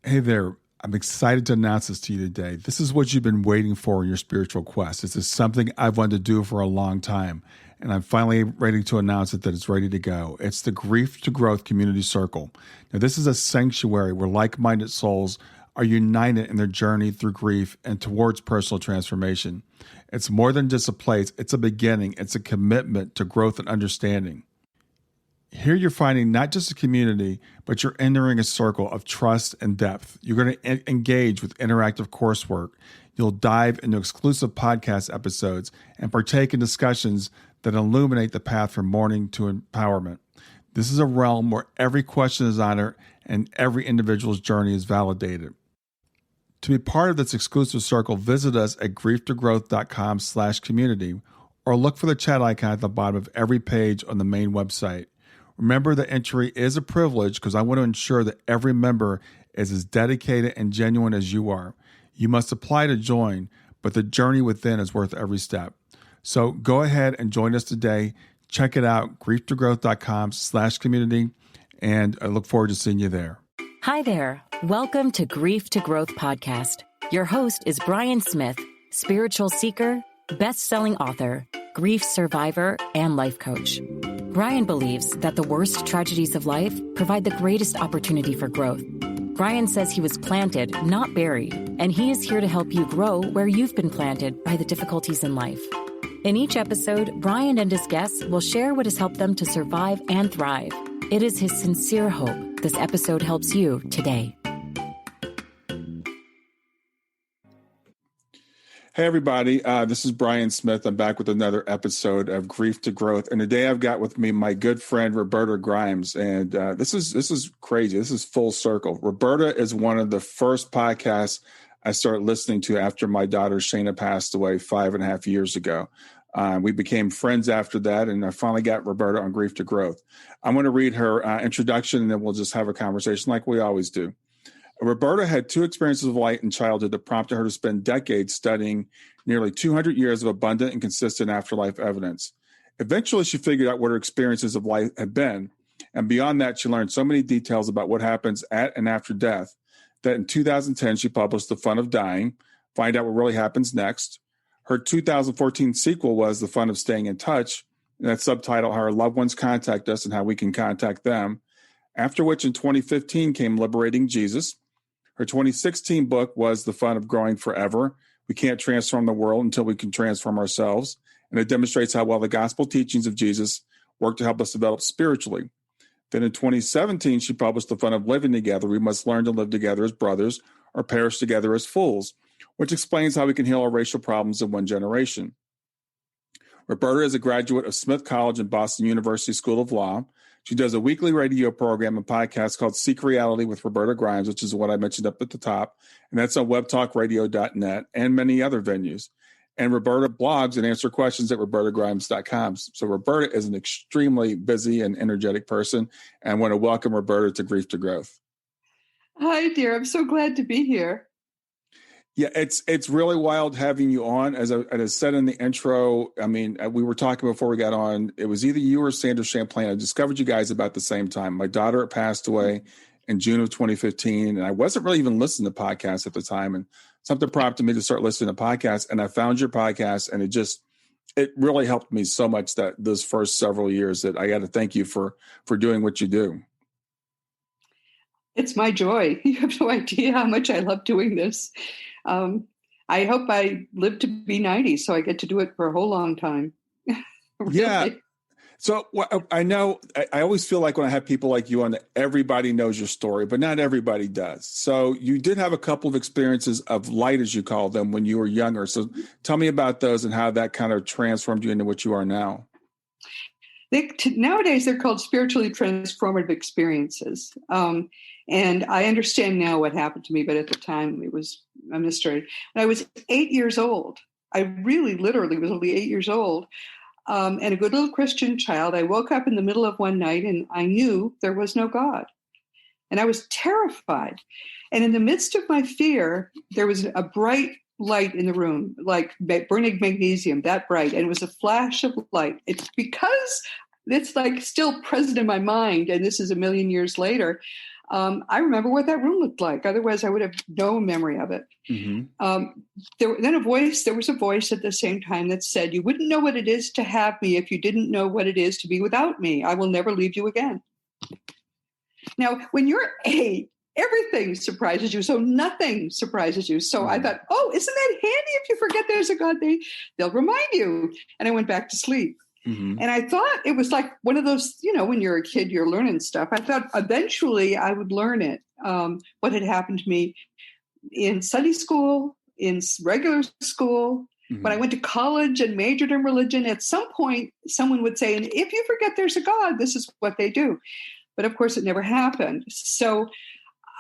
Hey there. I'm excited to announce this to you today. This is what you've been waiting for in your spiritual quest. This is something I've wanted to do for a long time, and I'm finally ready to announce it that it's ready to go. It's the Grief to Growth Community Circle. Now, this is a sanctuary where like-minded souls are united in their journey through grief and towards personal transformation. It's more than just a place. It's a beginning. It's a commitment to growth and understanding. Here you're finding not just a community, but you're entering a circle of trust and depth. You're going to engage with interactive coursework. You'll dive into exclusive podcast episodes and partake in discussions that illuminate the path from mourning to empowerment. This is a realm where every question is honored and every individual's journey is validated. To be part of this exclusive circle, visit us at grieftogrowth.com/community or look for the chat icon at the bottom of every page on the main website. Remember that entry is a privilege because I want to ensure that every member is as dedicated and genuine as you are. You must apply to join, but the journey within is worth every step. So go ahead and join us today. Check it out, grieftogrowth.com/community, and I look forward to seeing you there. Hi there. Welcome to Grief to Growth podcast. Your host is Brian Smith, spiritual seeker, best-selling author, grief survivor, and life coach. Brian believes that the worst tragedies of life provide the greatest opportunity for growth. Brian says he was planted, not buried, and he is here to help you grow where you've been planted by the difficulties in life. In each episode, Brian and his guests will share what has helped them to survive and thrive. It is his sincere hope this episode helps you today. Hey, everybody. This is Brian Smith. I'm back with another episode of Grief to Growth. And today I've got with me my good friend, Roberta Grimes. And this is crazy. This is full circle. Roberta is one of the first podcasts I started listening to after my daughter Shayna passed away 5.5 years ago. We became friends after that, and I finally got Roberta on Grief to Growth. I'm going to read her introduction, and then we'll just have a conversation like we always do. Roberta had two experiences of light in childhood that prompted her to spend decades studying nearly 200 years of abundant and consistent afterlife evidence. Eventually, she figured out what her experiences of life had been, and beyond that, she learned so many details about what happens at and after death that in 2010, she published The Fun of Dying, Find Out What Really Happens Next. Her 2014 sequel was The Fun of Staying in Touch, and that's subtitled How Our Loved Ones Contact Us and How We Can Contact Them. After which, in 2015, came Liberating Jesus. Her 2016 book was The Fun of Growing Forever. We can't transform the world until we can transform ourselves. And it demonstrates how well the gospel teachings of Jesus work to help us develop spiritually. Then in 2017, she published The Fun of Living Together. We must learn to live together as brothers or perish together as fools, which explains how we can heal our racial problems in one generation. Roberta is a graduate of Smith College and Boston University School of Law. She does a weekly radio program and podcast called Seek Reality with Roberta Grimes, which is what I mentioned up at the top. And that's on webtalkradio.net and many other venues. And Roberta blogs and answers questions at robertagrimes.com. So Roberta is an extremely busy and energetic person. And I want to welcome Roberta to Grief to Growth. Hi, dear. I'm so glad to be here. Yeah, it's really wild having you on. As I said in the intro, I mean, we were talking before we got on. It was either you or Sandra Champlain. I discovered you guys about the same time. My daughter passed away in June of 2015, and I wasn't really even listening to podcasts at the time. And something prompted me to start listening to podcasts, and I found your podcast, and it really helped me so much that those first several years that I got to thank you for doing what you do. It's my joy. You have no idea how much I love doing this. I hope I live to be 90, so I get to do it for a whole long time. Really. Yeah. So I know I always feel like when I have people like you on, that everybody knows your story, but not everybody does. So you did have a couple of experiences of light, as you call them, when you were younger. So tell me about those and how that kind of transformed you into what you are now. Nowadays, they're called spiritually transformative experiences. And I understand now what happened to me, but at the time it was a mystery. When I was 8 years old, I really literally was only 8 years old, and a good little Christian child, I woke up in the middle of one night and I knew there was no God. And I was terrified. And in the midst of my fear, there was a bright light in the room, like burning magnesium, that bright. And it was a flash of light. It's because it's like still present in my mind. And this is a million years later. I remember what that room looked like. Otherwise, I would have no memory of it. There was a voice at the same time that said, "You wouldn't know what it is to have me if you didn't know what it is to be without me. I will never leave you again." Now, when you're 8, everything surprises you, so nothing surprises you. So I thought, oh, isn't that handy? If you forget there's a God, they'll remind you. And I went back to sleep. And I thought it was like one of those, when you're a kid, you're learning stuff. I thought eventually I would learn it, what had happened to me in Sunday school, in regular school. When I went to college and majored in religion, at some point, someone would say, and if you forget there's a God, this is what they do. But of course, it never happened. So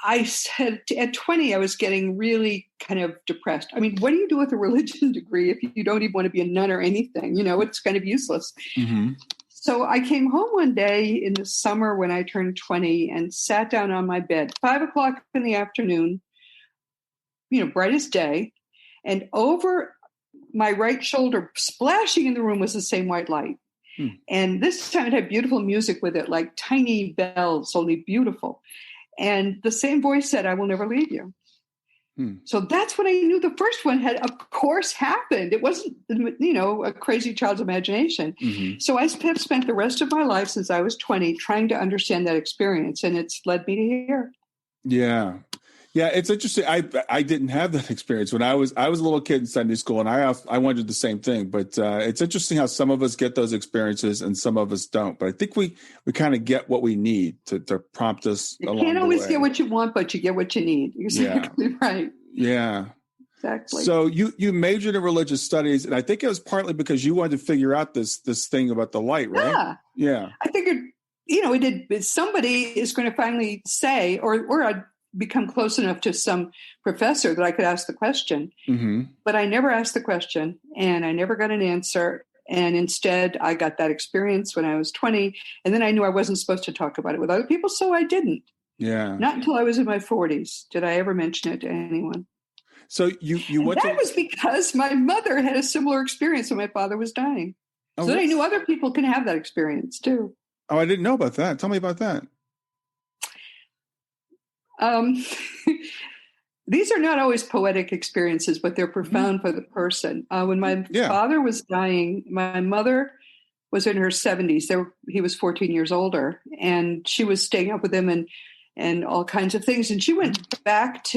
I said at 20, I was getting really kind of depressed. I mean, what do you do with a religion degree if you don't even want to be a nun or anything? It's kind of useless. So I came home one day in the summer when I turned 20 and sat down on my bed, 5:00 in the afternoon, bright as day. And over my right shoulder, splashing in the room, was the same white light. And this time it had beautiful music with it, like tiny bells, only beautiful. And the same voice said, "I will never leave you." So that's when I knew the first one had, of course, happened. It wasn't, a crazy child's imagination. So I have spent the rest of my life since I was 20 trying to understand that experience, and it's led me to here. Yeah. Yeah, it's interesting. I didn't have that experience when I was a little kid in Sunday school, and I wondered the same thing. But it's interesting how some of us get those experiences and some of us don't. But I think we kind of get what we need to prompt us along the way. You can't always get what you want, but you get what you need. Exactly right. Yeah. Exactly. So you majored in religious studies, and I think it was partly because you wanted to figure out this thing about the light, right? Yeah. I figured, somebody is going to finally say, or I'd become close enough to some professor that I could ask the question. But I never asked the question, and I never got an answer. And instead, I got that experience when I was 20, and then I knew I wasn't supposed to talk about it with other people, so I didn't. Yeah. Not until I was in my 40s did I ever mention it to anyone. So you went that was because my mother had a similar experience when my father was dying. So then I knew other people can have that experience too. Oh, I didn't know about that. Tell me about that. These are not always poetic experiences, but they're profound for the person. When my father was dying, my mother was in her 70s. He was 14 years older, and she was staying up with him and all kinds of things. And she went back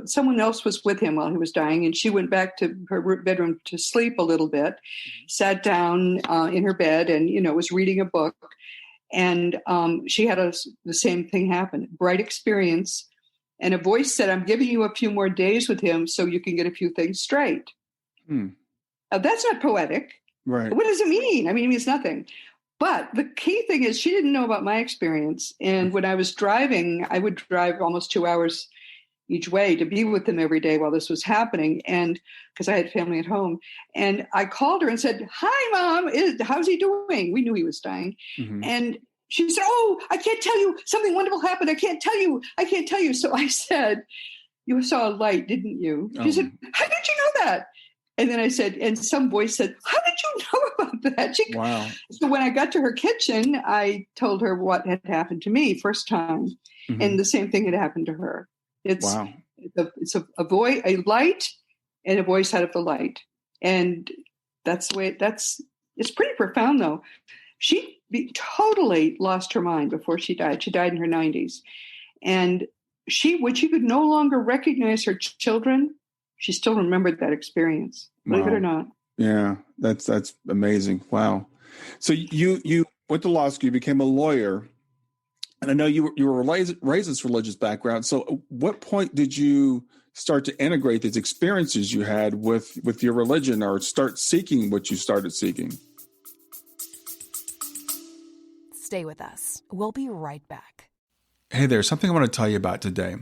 someone else was with him while he was dying, and she went back to her bedroom to sleep a little bit, sat down in her bed and, was reading a book. And she had the same thing happen, bright experience. And a voice said, "I'm giving you a few more days with him so you can get a few things straight." Now, that's not poetic. Right. What does it mean? I mean, it means nothing. But the key thing is she didn't know about my experience. And when I was driving, I would drive almost 2 hours each way to be with him every day while this was happening. And because I had family at home, and I called her and said, "Hi, Mom, how's he doing?" We knew he was dying. And she said, "Oh, I can't tell you. Something wonderful happened. I can't tell you. So I said, "You saw a light, didn't you?" She said, "How did you know that?" And then I said, and some voice said, "How did you know about that?" Wow. So when I got to her kitchen, I told her what had happened to me first time. And the same thing had happened to her. It's a light and a voice out of the light. And that's the way it's pretty profound though. She totally lost her mind before she died. She died in her 90s. And when she could no longer recognize her children, she still remembered that experience, believe it or not. Yeah, that's amazing. Wow. So you went to law school, you became a lawyer, and I know you were raised this religious background. So at what point did you start to integrate these experiences you had with your religion, or start seeking what you started seeking? Stay with us. We'll be right back. Hey there, something I want to tell you about today.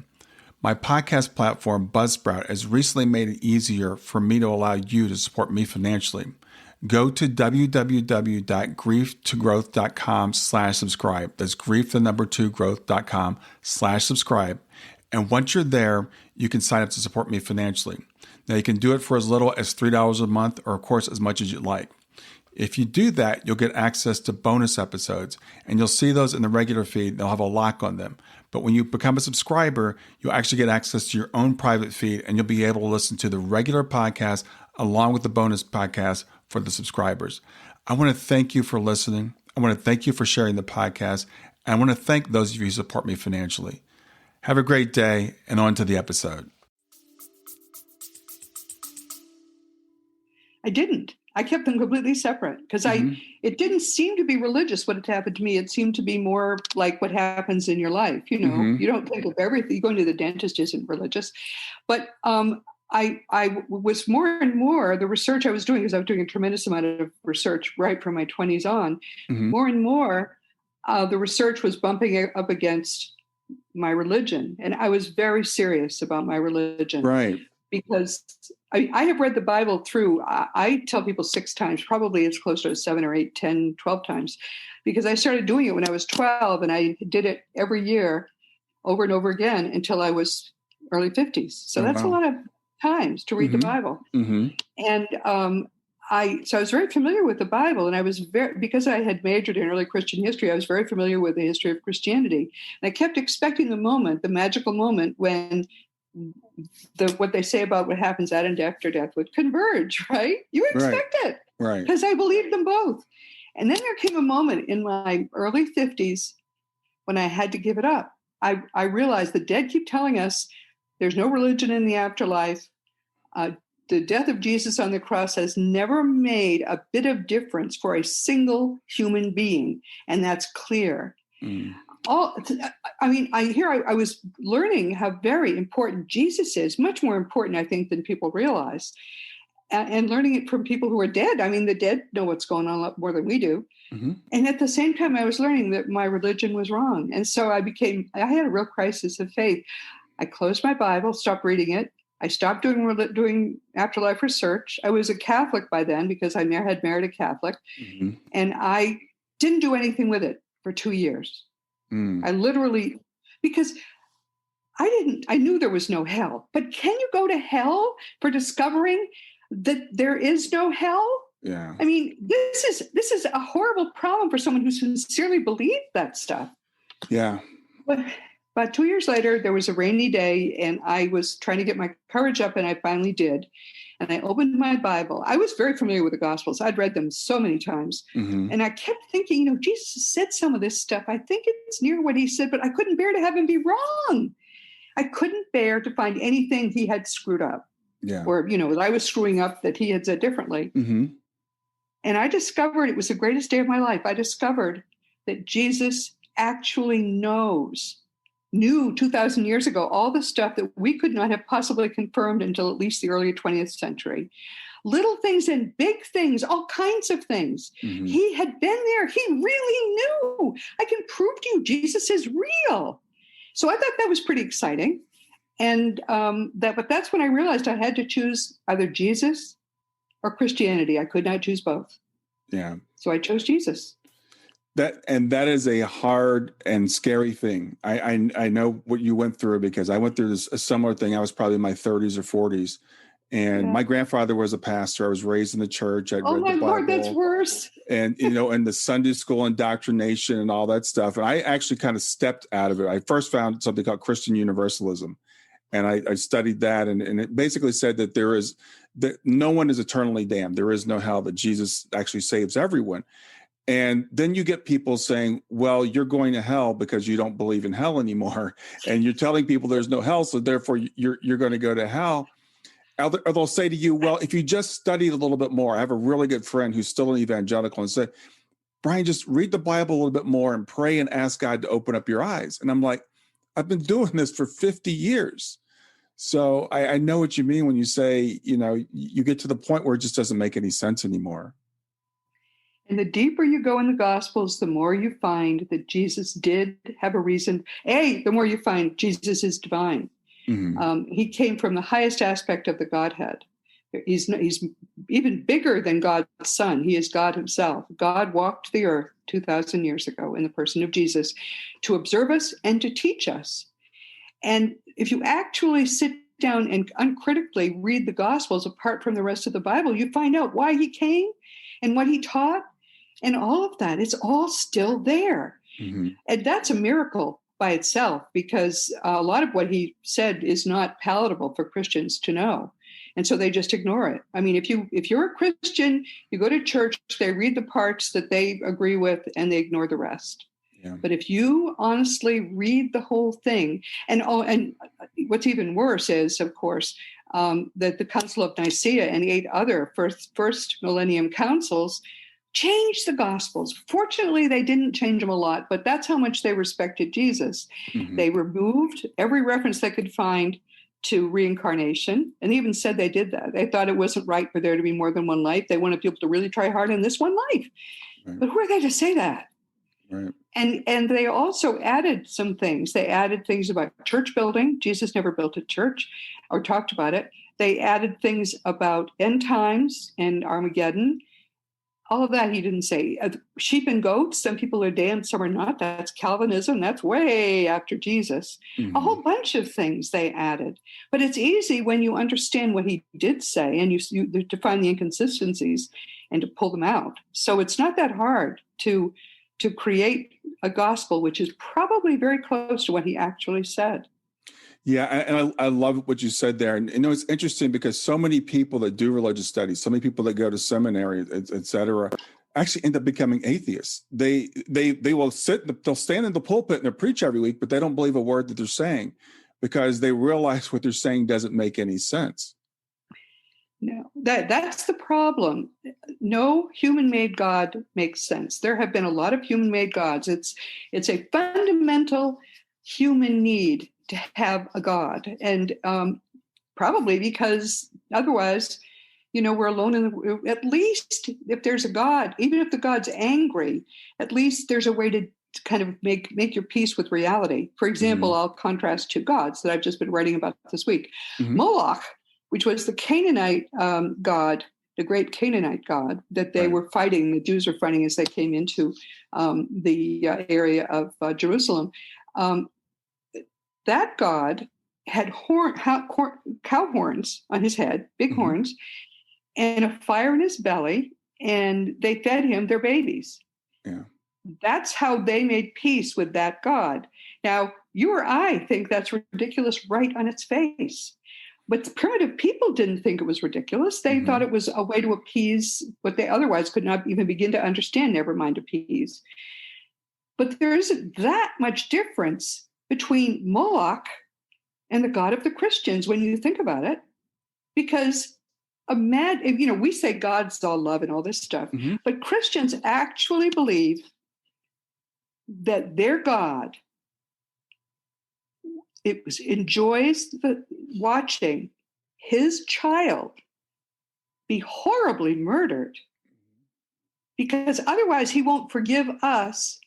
My podcast platform, Buzzsprout, has recently made it easier for me to allow you to support me financially. Go to www.grieftogrowth.com/subscribe. That's grief2growth.com/subscribe. And once you're there, you can sign up to support me financially. Now, you can do it for as little as $3 a month, or of course, as much as you'd like. If you do that, you'll get access to bonus episodes, and you'll see those in the regular feed. They'll have a lock on them. But when you become a subscriber, you'll actually get access to your own private feed, and you'll be able to listen to the regular podcast along with the bonus podcast for the subscribers. I want to thank you for listening. I want to thank you for sharing the podcast. And I want to thank those of you who support me financially. Have a great day, and on to the episode. I didn't. I kept them completely separate because it didn't seem to be religious what had happened to me. It seemed to be more like what happens in your life. You know, you don't think of everything. Going to the dentist isn't religious. But I was more and more, the research I was doing, because I was doing a tremendous amount of research right from my 20s on, more and more, the research was bumping up against my religion. And I was very serious about my religion. Right. Because I have read the Bible through, I tell people 6 times, probably it's close to 7 or 8, 10, 12 times, because I started doing it when I was 12, and I did it every year over and over again until I was early 50s. So that's a lot of times to read the Bible. And so I was very familiar with the Bible, and I was because I had majored in early Christian history, I was very familiar with the history of Christianity. And I kept expecting the magical moment when what they say about what happens at and after death would converge, right? You expect it. Right. Because I believed them both. And then there came a moment in my early 50s when I had to give it up. I realized the dead keep telling us there's no religion in the afterlife. The death of Jesus on the cross has never made a bit of difference for a single human being. And that's clear. I was learning how very important Jesus is, much more important, I think, than people realize. And learning it from people who are dead. I mean, the dead know what's going on a lot more than we do. And at the same time, I was learning that my religion was wrong. And so I had a real crisis of faith. I closed my Bible, stopped reading it. I stopped doing afterlife research. I was a Catholic by then because I had married a Catholic. And I didn't do anything with it for 2 years. I literally, because I knew there was no hell, but can you go to hell for discovering that there is no hell? Yeah. I mean, this is a horrible problem for someone who sincerely believed that stuff. Yeah. But about 2 years later, there was a rainy day, and I was trying to get my courage up, and I finally did. And I opened my Bible. I was very familiar with the Gospels. I'd read them so many times. And I kept thinking, Jesus said some of this stuff. I think it's near what he said, but I couldn't bear to have him be wrong. I couldn't bear to find anything he had screwed up. Yeah. Or, that I was screwing up that he had said differently. And I discovered, it was the greatest day of my life. I discovered that Jesus actually knew 2,000 years ago all the stuff that we could not have possibly confirmed until at least the early 20th century. Little things and big things, all kinds of things. He had been there. He really knew. I can prove to you Jesus is real. So I thought that was pretty exciting. And but that's when I realized I had to choose either Jesus or Christianity. I could not choose both. Yeah. So I chose Jesus. That is a hard and scary thing. I know what you went through, because I went through a similar thing. I was probably in my 30s or 40s, and my grandfather was a pastor. I was raised in the church. I'd read the Bible. Lord, that's worse. And and the Sunday school indoctrination and all that stuff. And I actually kind of stepped out of it. I first found something called Christian Universalism, and I studied that, and it basically said that that no one is eternally damned. There is no hell. That Jesus actually saves everyone. And then you get people saying, well, you're going to hell because you don't believe in hell anymore. And you're telling people there's no hell, so therefore you're going to go to hell. Or they'll say to you, well, if you just studied a little bit more. I have a really good friend who's still an evangelical, and said, Brian, just read the Bible a little bit more and pray and ask God to open up your eyes. And I'm like, I've been doing this for 50 years. So I know what you mean when you say, you get to the point where it just doesn't make any sense anymore. And the deeper you go in the Gospels, the more you find that Jesus did have a reason. The more you find Jesus is divine. He came from the highest aspect of the Godhead. He's even bigger than God's Son. He is God himself. God walked the earth 2,000 years ago in the person of Jesus to observe us and to teach us. And if you actually sit down and uncritically read the Gospels apart from the rest of the Bible, you find out why he came and what he taught. And all of that, it's all still there. And that's a miracle by itself, because a lot of what he said is not palatable for Christians to know. And so they just ignore it. I mean, if you're a Christian, you go to church, they read the parts that they agree with, and they ignore the rest. Yeah. But if you honestly read the whole thing, and what's even worse is, of course, that the Council of Nicaea and the 8 other first millennium councils changed the Gospels. Fortunately, they didn't change them a lot, but that's how much they respected Jesus. Mm-hmm. They removed every reference they could find to reincarnation, and they even said they did that. They thought it wasn't right for there to be more than one life. They wanted people to really try hard in this one life. Right. But who are they to say that? Right. And they also added some things. They added things about church building. Jesus never built a church or talked about it. They added things about end times and Armageddon. All of that he didn't say. Sheep and goats, some people are damned, some are not. That's Calvinism. That's way after Jesus. Mm-hmm. A whole bunch of things they added. But it's easy when you understand what he did say and you to find the inconsistencies and to pull them out. So it's not that hard to create a gospel which is probably very close to what he actually said. Yeah, and I love what you said there. And it's interesting because so many people that do religious studies, so many people that go to seminary, et cetera, actually end up becoming atheists. They will they'll stand in the pulpit and they'll preach every week, but they don't believe a word that they're saying because they realize what they're saying doesn't make any sense. No, that's the problem. No human-made God makes sense. There have been a lot of human-made gods. It's a fundamental human need to have a God, and probably because otherwise, we're alone at least if there's a God, even if the God's angry, at least there's a way to kind of make your peace with reality. For example, mm-hmm. I'll contrast 2 gods that I've just been writing about this week. Mm-hmm. Moloch, which was the Canaanite god, the great Canaanite god that they were fighting, the Jews were fighting as they came into the area of Jerusalem. That god had cow horns on his head, big mm-hmm. horns, and a fire in his belly, and they fed him their babies. Yeah. That's how they made peace with that god. Now, you or I think that's ridiculous right on its face. But the primitive people didn't think it was ridiculous. They mm-hmm. thought it was a way to appease what they otherwise could not even begin to understand, never mind appease. But there isn't that much difference between Moloch and the God of the Christians when you think about it. Because we say God's all love and all this stuff, mm-hmm. but Christians actually believe that their God enjoys watching his child be horribly murdered, because otherwise he won't forgive us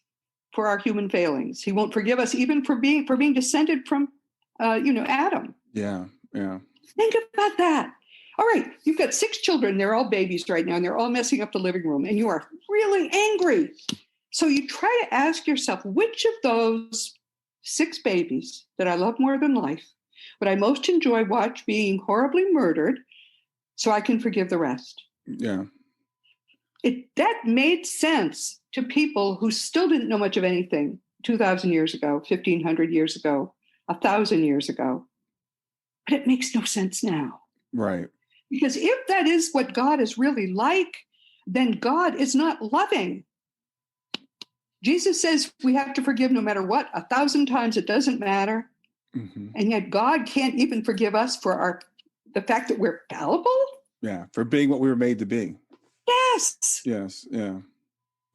for our human failings. He won't forgive us even for being descended from, Adam. Yeah, yeah. Think about that. All right, you've got 6 children. They're all babies right now, and they're all messing up the living room, and you are really angry. So you try to ask yourself, which of those 6 babies that I love more than life would I most enjoy watch being horribly murdered so I can forgive the rest? Yeah. That made sense to people who still didn't know much of anything 2,000 years ago, 1,500 years ago, 1,000 years ago. But it makes no sense now. Right. Because if that is what God is really like, then God is not loving. Jesus says we have to forgive no matter what, 1,000 times, it doesn't matter. Mm-hmm. And yet God can't even forgive us for the fact that we're fallible. Yeah, for being what we were made to be. Yes. Yes, yeah.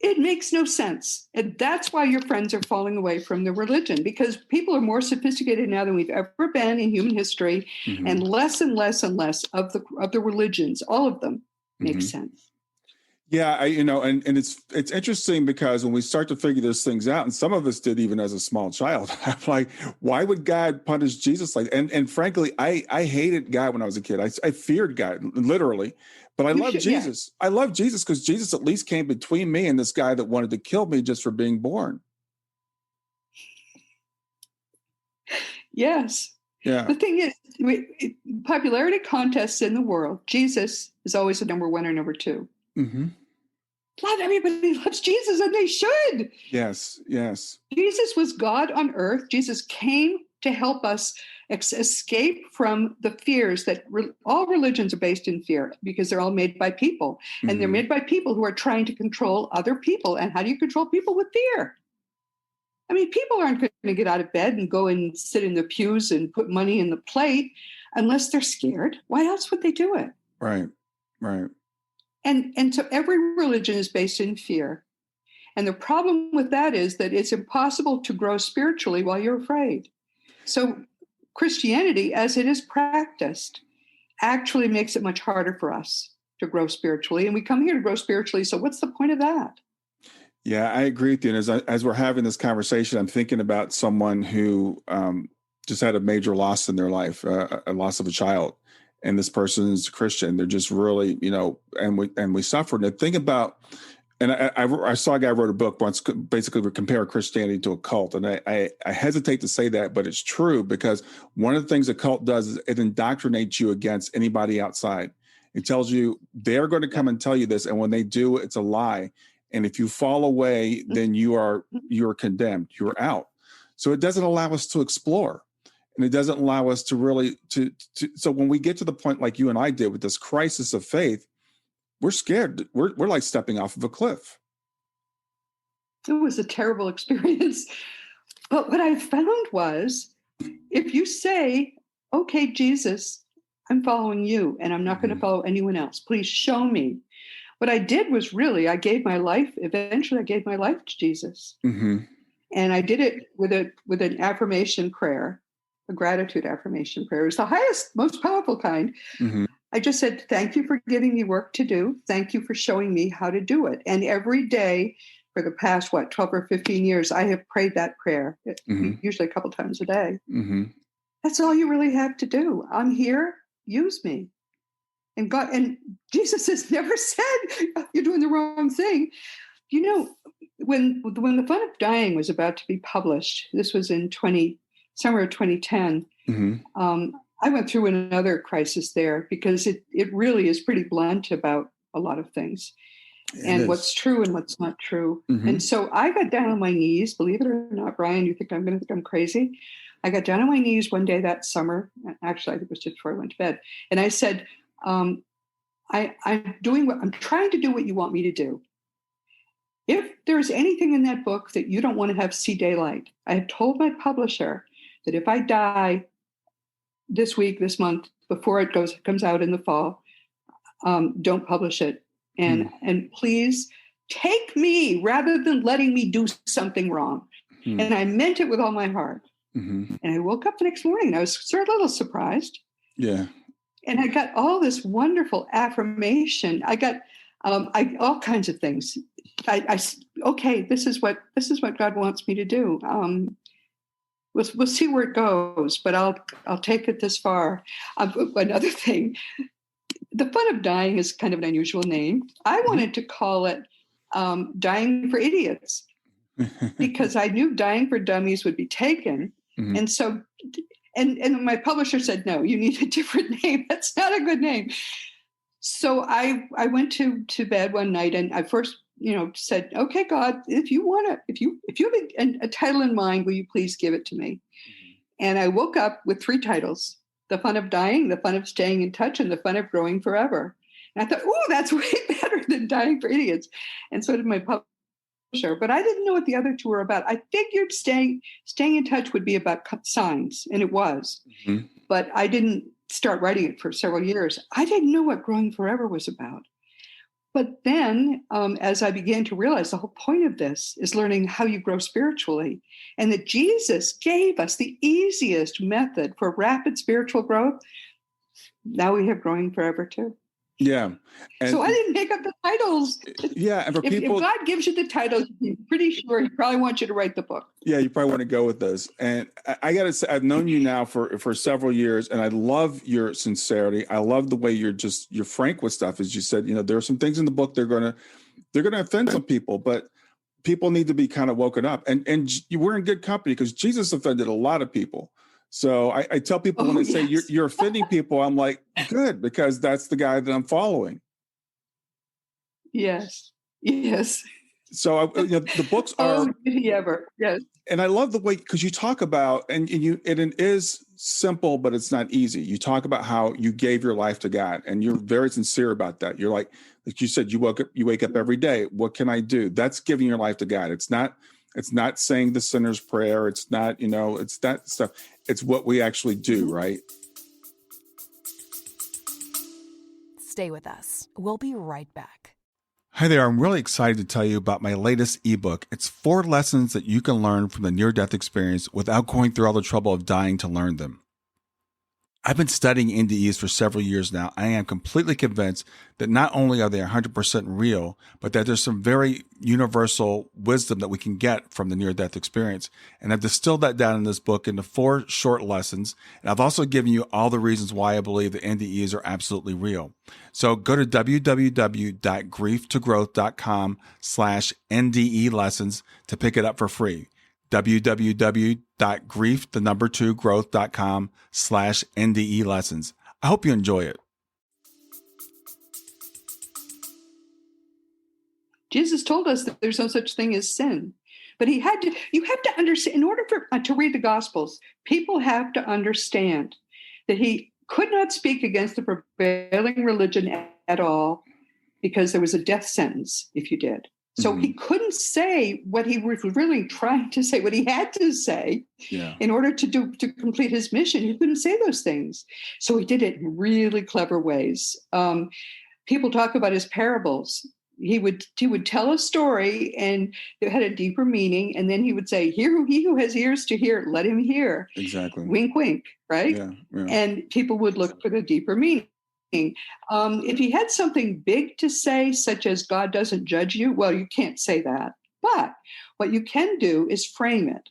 It makes no sense. And that's why your friends are falling away from the religion, because people are more sophisticated now than we've ever been in human history, mm-hmm. and less and less of the religions, all of them make mm-hmm. sense. Yeah, and it's interesting because when we start to figure those things out, and some of us did even as a small child, I'm like, why would God punish Jesus like? And frankly, I hated God when I was a kid. I feared God, literally, but I love Jesus. Yeah. I love Jesus because Jesus at least came between me and this guy that wanted to kill me just for being born. Yes. Yeah. The thing is, popularity contests in the world, Jesus is always a number 1 or number 2. Mm-hmm. Everybody loves Jesus, and they should. Yes, yes. Jesus was God on earth. Jesus came to help us escape from the fears that all religions are based in fear, because they're all made by people. And they're made by people who are trying to control other people. And how do you control people? With fear. I mean, people aren't going to get out of bed and go and sit in the pews and put money in the plate unless they're scared. Why else would they do it? Right, right. And so every religion is based in fear. And the problem with that is that it's impossible to grow spiritually while you're afraid. So Christianity, as it is practiced, actually makes it much harder for us to grow spiritually. And we come here to grow spiritually. So what's the point of that? Yeah, I agree with you. And as we're having this conversation, I'm thinking about someone who just had a major loss in their life, a loss of a child. And this person is a Christian. They're just really, and we suffered. And think about, and I saw a guy wrote a book once, basically compare Christianity to a cult. And I hesitate to say that, but it's true, because one of the things a cult does is it indoctrinates you against anybody outside. It tells you they're going to come and tell you this. And when they do, it's a lie. And if you fall away, then you're condemned, you're out. So it doesn't allow us to explore. And it doesn't allow us to really so when we get to the point like you and I did with this crisis of faith, we're scared. We're like stepping off of a cliff. It was a terrible experience. But what I found was, if you say, okay, Jesus, I'm following you and I'm not going to follow anyone else. Please show me. What I did was I gave my life. Eventually I gave my life to Jesus. Mm-hmm. And I did it with an affirmation prayer. A gratitude affirmation prayer is the highest, most powerful kind. Mm-hmm. I just said, thank you for giving me work to do. Thank you for showing me how to do it. And every day for the past, 12 or 15 years, I have prayed that prayer, usually a couple times a day. Mm-hmm. That's all you really have to do. I'm here, use me. And God, and Jesus has never said, you're doing the wrong thing. You know, when The Fun of Dying was about to be published, this was in summer of 2010, I went through another crisis there, because it really is pretty blunt about a lot of things and what's true and what's not true. Mm-hmm. And so I got down on my knees, believe it or not, Brian, you think I'm going to think I'm crazy? I got down on my knees one day that summer. Actually, I think it was just before I went to bed. And I said, I'm trying to do what you want me to do. If there's anything in that book that you don't want to have see daylight, I have told my publisher that if I die this week, this month, before it comes out in the fall, don't publish it. And please take me rather than letting me do something wrong. Mm-hmm. And I meant it with all my heart. Mm-hmm. And I woke up the next morning and I was sort of a little surprised. Yeah. And I got all this wonderful affirmation. I got all kinds of things. Okay, this is what God wants me to do. We'll see where it goes, but I'll take it this far. Another thing, The Fun of Dying is kind of an unusual name. I wanted to call it Dying for Idiots, because I knew Dying for Dummies would be taken. Mm-hmm. And so, and my publisher said, no, you need a different name. That's not a good name. So I went to bed one night and I first, said, okay, God, if you have a title in mind, will you please give it to me? Mm-hmm. And I woke up with 3 titles: The Fun of Dying, The Fun of Staying in Touch, and The Fun of Growing Forever. And I thought, oh, that's way better than Dying for Idiots. And so did my publisher, but I didn't know what the other 2 were about. I figured staying in touch would be about signs, and it was, mm-hmm. but I didn't start writing it for several years. I didn't know what Growing Forever was about. But then as I began to realize the whole point of this is learning how you grow spiritually, and that Jesus gave us the easiest method for rapid spiritual growth, now we have Growing Forever too. Yeah. And so I didn't make up the titles. Yeah. And if God gives you the titles, I'm pretty sure he probably wants you to write the book. Yeah, you probably want to go with this. And I got to say, I've known you now for several years, and I love your sincerity. I love the way you're frank with stuff. As you said, there are some things in the book they're going to offend some people, but people need to be kind of woken up. And we're in good company, because Jesus offended a lot of people. So I tell people when they say you're offending people, I'm like, good, because that's the guy that I'm following. Yes. Yes. So the books are. Oh, did he ever? Yes. And I love the way, because you talk about, and it is simple, but it's not easy. You talk about how you gave your life to God, and you're very sincere about that. You're like you said, you wake up every day. What can I do? That's giving your life to God. It's not saying the sinner's prayer. It's not, it's that stuff. It's what we actually do, right? Stay with us. We'll be right back. Hi there. I'm really excited to tell you about my latest ebook. It's 4 lessons that you can learn from the near-death experience without going through all the trouble of dying to learn them. I've been studying NDEs for several years now. I am completely convinced that not only are they 100% real, but that there's some very universal wisdom that we can get from the near-death experience. And I've distilled that down in this book into 4 short lessons. And I've also given you all the reasons why I believe that NDEs are absolutely real. So go to www.grieftogrowth.com/NDE lessons to pick it up for free. www.growth.com/NDE lessons. I hope you enjoy it. Jesus told us that there's no such thing as sin, but you have to understand, in order to read the Gospels, people have to understand that he could not speak against the prevailing religion at all, because there was a death sentence if you did. So he couldn't say what he was really trying to say, what he had to say in order to complete his mission. He couldn't say those things. So he did it in really clever ways. People talk about his parables. He would tell a story and it had a deeper meaning. And then he would say, he who has ears to hear, let him hear. Exactly. Wink, wink, right? Yeah. And people would look for the deeper meaning. If he had something big to say, such as God doesn't judge you, well, you can't say that. But what you can do is frame it.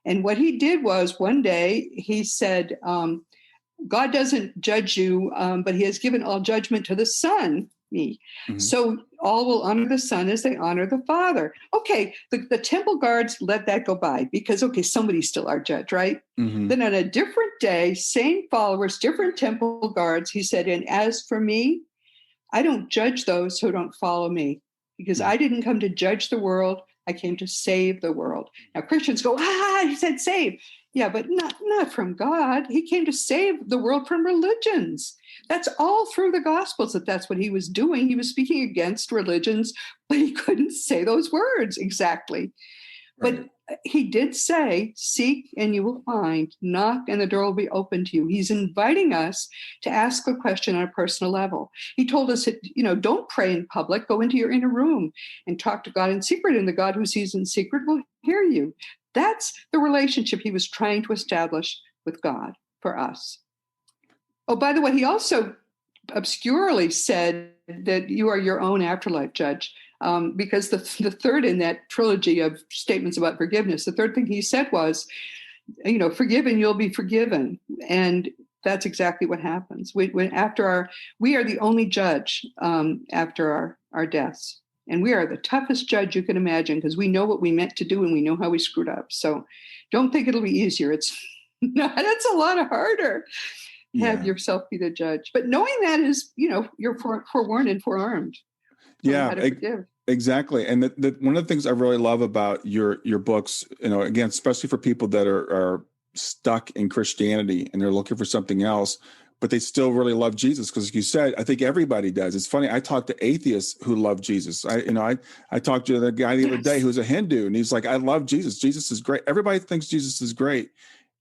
And what he did was, one day he said, God doesn't judge you, but he has given all judgment to the Son, me. Mm-hmm. So all will honor the Son as they honor the Father. Okay, the temple guards let that go by because, somebody's still our judge, right? Mm-hmm. Then on a different day, same followers, different temple guards, he said, and as for me, I don't judge those who don't follow me, because I didn't come to judge the world. I came to save the world. Now Christians go, he said save. Yeah, but not from God. He came to save the world from religions. That's all through the Gospels that's what he was doing. He was speaking against religions, but he couldn't say those words exactly. Right. But he did say, seek and you will find, knock and the door will be open to you. He's inviting us to ask a question on a personal level. He told us, don't pray in public, go into your inner room and talk to God in secret, and the God who sees in secret will hear you. That's the relationship he was trying to establish with God for us. Oh, by the way, he also obscurely said that you are your own afterlife judge, because the third in that trilogy of statements about forgiveness, the third thing he said was, forgive and you'll be forgiven. And that's exactly what happens. We are the only judge after our deaths. And we are the toughest judge you can imagine, because we know what we meant to do and we know how we screwed up. So don't think it'll be easier. It's a lot harder. Have yourself be the judge. But knowing that is, you're forewarned and forearmed. Yeah, exactly. And one of the things I really love about your books, again, especially for people that are stuck in Christianity and they're looking for something else, but they still really love Jesus, because you said, I think everybody does. It's funny. I talked to atheists who love Jesus. I talked to the guy the other day who's a Hindu, and he's like, I love Jesus. Jesus is great. Everybody thinks Jesus is great.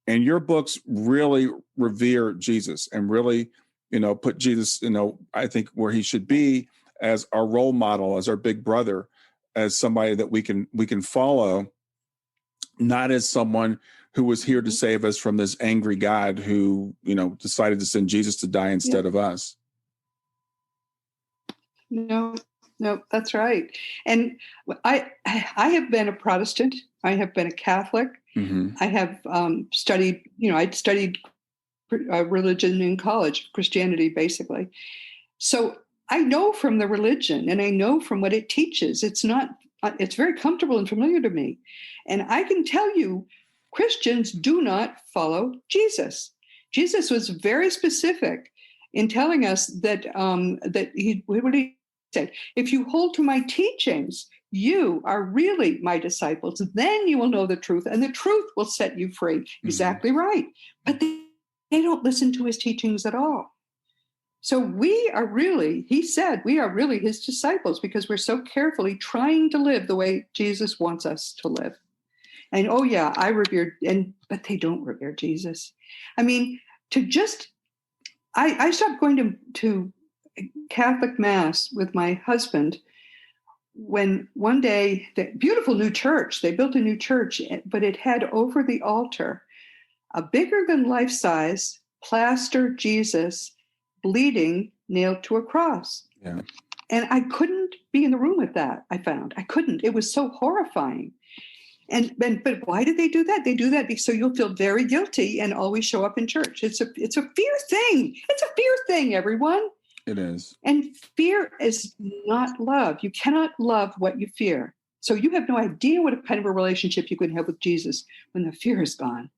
And your books really revere Jesus and really, put Jesus, I think where he should be, as our role model, as our big brother, as somebody that we can follow, not as someone who was here to save us from this angry God who, decided to send Jesus to die instead of us. No, that's right. And I have been a Protestant. I have been a Catholic. Mm-hmm. I have studied, I studied religion in college, Christianity, basically. So I know from the religion and I know from what it teaches. It's very comfortable and familiar to me. And I can tell you, Christians do not follow Jesus. Jesus was very specific in telling us that what did he said, if you hold to my teachings, you are really my disciples. Then you will know the truth, and the truth will set you free. Mm-hmm. Exactly right. But they don't listen to his teachings at all. So we are really, he said, we are really his disciples because we're so carefully trying to live the way Jesus wants us to live. And oh yeah, I revere, but they don't revere Jesus. I mean, I stopped going to Catholic Mass with my husband when one day, the beautiful new church, they built a new church, but it had over the altar a bigger than life-size plaster Jesus bleeding, nailed to a cross. Yeah. And I couldn't be in the room with that, I found. I couldn't. It was so horrifying. But why did they do that? They do that because so you'll feel very guilty and always show up in church. It's a fear thing. It's a fear thing, everyone. It is. And fear is not love. You cannot love what you fear. So you have no idea what kind of a relationship you can have with Jesus when the fear is gone.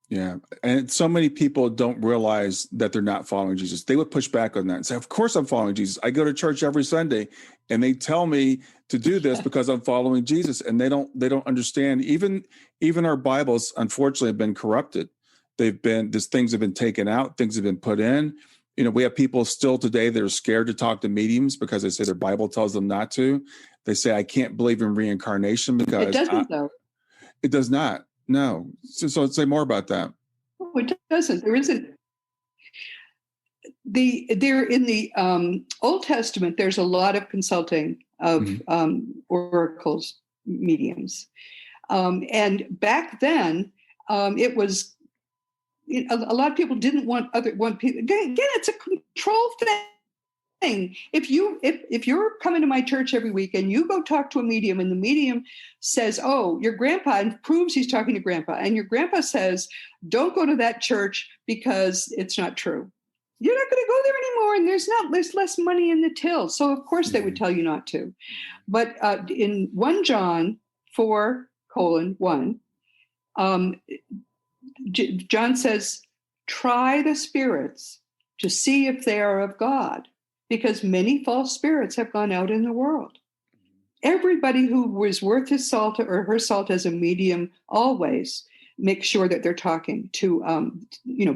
Yeah. And so many people don't realize that they're not following Jesus. They would push back on that and say, of course I'm following Jesus. I go to church every Sunday and they tell me to do this because I'm following Jesus. And they don't understand. Even our Bibles, unfortunately, have been corrupted. Things have been taken out, things have been put in. You know, we have people still today that are scared to talk to mediums because they say their Bible tells them not to. They say, I can't believe in reincarnation because it doesn't, though. It does not. No. So let's say more about that. Oh, it doesn't. There isn't. There in the Old Testament, there's a lot of consulting of oracles, mediums. And back then, it was, a lot of people didn't want people. Again, it's a control thing. If you're coming to my church every week and you go talk to a medium and the medium says, oh, your grandpa, and proves he's talking to grandpa, and your grandpa says, don't go to that church because it's not true. You're not going to go there anymore, and there's less money in the till. So of course they would tell you not to. But in 1 John 4:1, John says, try the spirits to see if they are of God, because many false spirits have gone out in the world. Everybody who was worth his salt or her salt as a medium always make sure that they're talking to,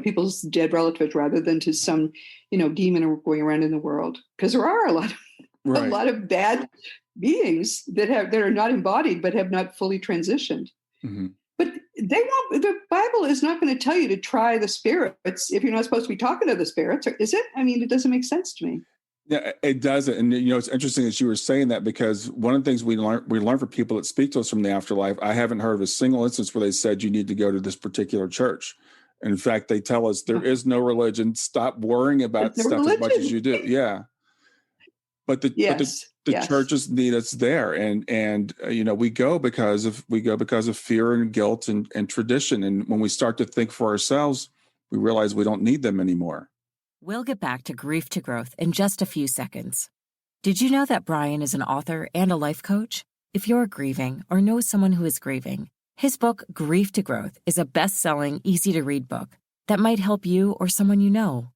people's dead relatives rather than to some, demon going around in the world. Because there are a lot of bad beings that are not embodied but have not fully transitioned. Mm-hmm. But the Bible is not going to tell you to try the spirits if you're not supposed to be talking to the spirits, or is it? I mean, it doesn't make sense to me. Yeah, it doesn't. And, it's interesting that you were saying that, because one of the things we learn from people that speak to us from the afterlife, I haven't heard of a single instance where they said you need to go to this particular church. In fact, they tell us there is no religion. Stop worrying about stuff as much as you do. Yeah. But the churches need us there. And we go because of fear and guilt and tradition. And when we start to think for ourselves, we realize we don't need them anymore. We'll get back to Grief to Growth in just a few seconds. Did you know that Brian is an author and a life coach? If you're grieving or know someone who is grieving, his book, Grief to Growth, is a best-selling, easy-to-read book that might help you or someone you know.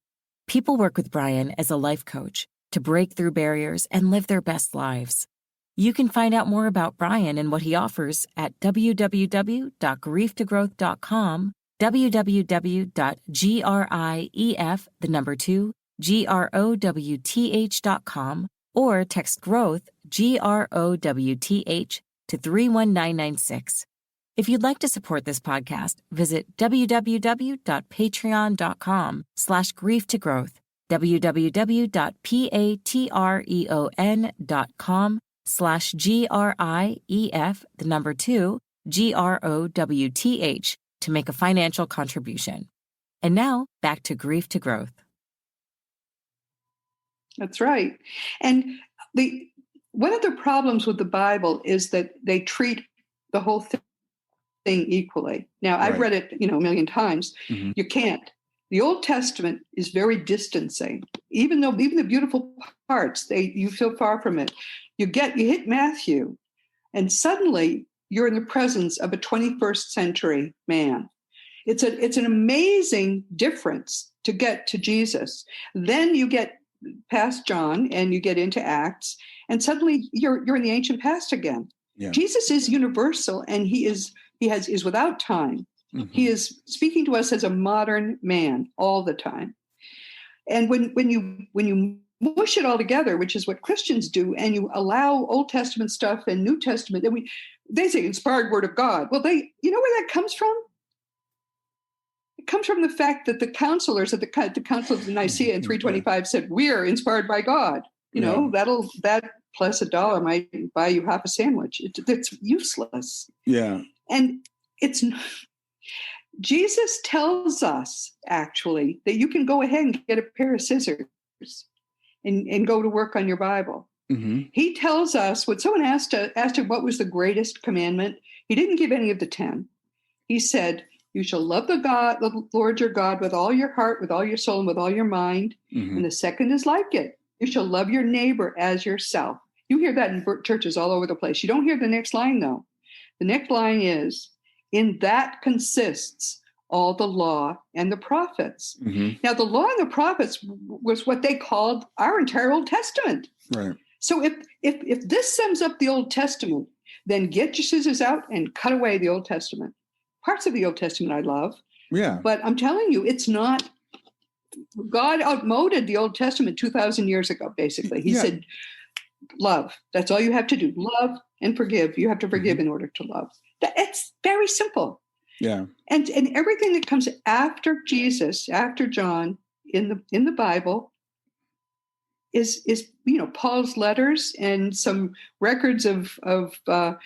People work with Brian as a life coach to break through barriers and live their best lives. You can find out more about Brian and what he offers at www.grieftogrowth.com, www.grief2growth.com, or text growth, GROWTH, to 31996. If you'd like to support this podcast, visit www.patreon.com/grieftogrowth, www.patreon.com/GRIEF2GROWTH to make a financial contribution. And now, back to Grief to Growth. That's right. And one of the problems with the Bible is that they treat the whole thing equally. Now, I've read it, a million times. Mm-hmm. You can't. The Old Testament is very distancing. Even the beautiful parts, you feel far from it. You hit Matthew, and suddenly you're in the presence of a 21st century man. It's an amazing difference to get to Jesus. Then you get past John and you get into Acts, and suddenly you're in the ancient past again. Yeah. Jesus is universal, and he is without time. Mm-hmm. He is speaking to us as a modern man all the time. And when you mush it all together, which is what Christians do, and you allow Old Testament stuff and New Testament, they say inspired word of God. Well, you know where that comes from? It comes from the fact that the counselors at the Council of Nicaea in 325 said, we're inspired by God. You know, that plus $1 might buy you half a sandwich. It's useless. Yeah. And it's not. Jesus tells us, actually, that you can go ahead and get a pair of scissors and go to work on your Bible. Mm-hmm. He tells us, when someone asked him what was the greatest commandment, he didn't give any of the 10. He said, you shall love the Lord your God with all your heart, with all your soul, and with all your mind. Mm-hmm. And the second is like it. You shall love your neighbor as yourself. You hear that in churches all over the place. You don't hear the next line, though. The next line is, in that consists all the law and the prophets. Mm-hmm. Now, the law and the prophets was what they called our entire Old Testament. Right. So if this sums up the Old Testament, then get your scissors out and cut away the Old Testament. Parts of the Old Testament I love. Yeah. But I'm telling you, it's not. God outmoded the Old Testament 2,000 years ago, basically. He said, love. That's all you have to do. Love and forgive. You have to forgive in order to love. It's very simple. Yeah. And everything that comes after Jesus, after John in the Bible is Paul's letters and some records of the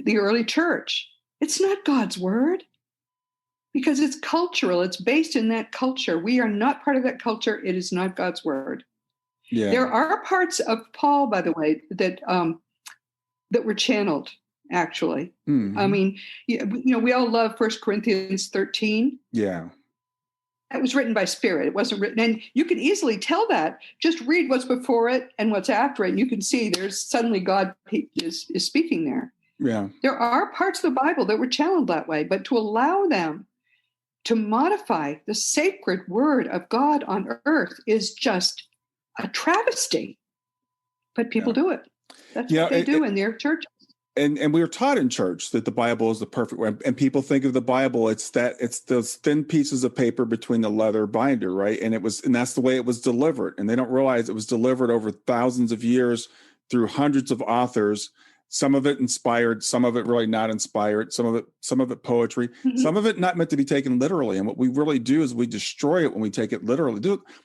early church. It's not God's word because it's cultural. It's based in that culture. We are not part of that culture. It is not God's word. Yeah. There are parts of Paul, by the way, that were channeled. Actually, mm-hmm. I mean, we all love 1 Corinthians 13. Yeah. That was written by Spirit. It wasn't written. And you can easily tell that. Just read what's before it and what's after it. And you can see there's suddenly God is speaking there. Yeah. There are parts of the Bible that were channeled that way, but to allow them to modify the sacred word of God on earth is just a travesty. But people do it. That's what they do in their churches. And we were taught in church that the Bible is the perfect way. And people think of the Bible, it's those thin pieces of paper between the leather binder, right? And that's the way it was delivered. And they don't realize it was delivered over thousands of years through hundreds of authors. Some of it inspired, some of it really not inspired, some of it poetry, mm-hmm. some of it not meant to be taken literally. And what we really do is we destroy it when we take it literally.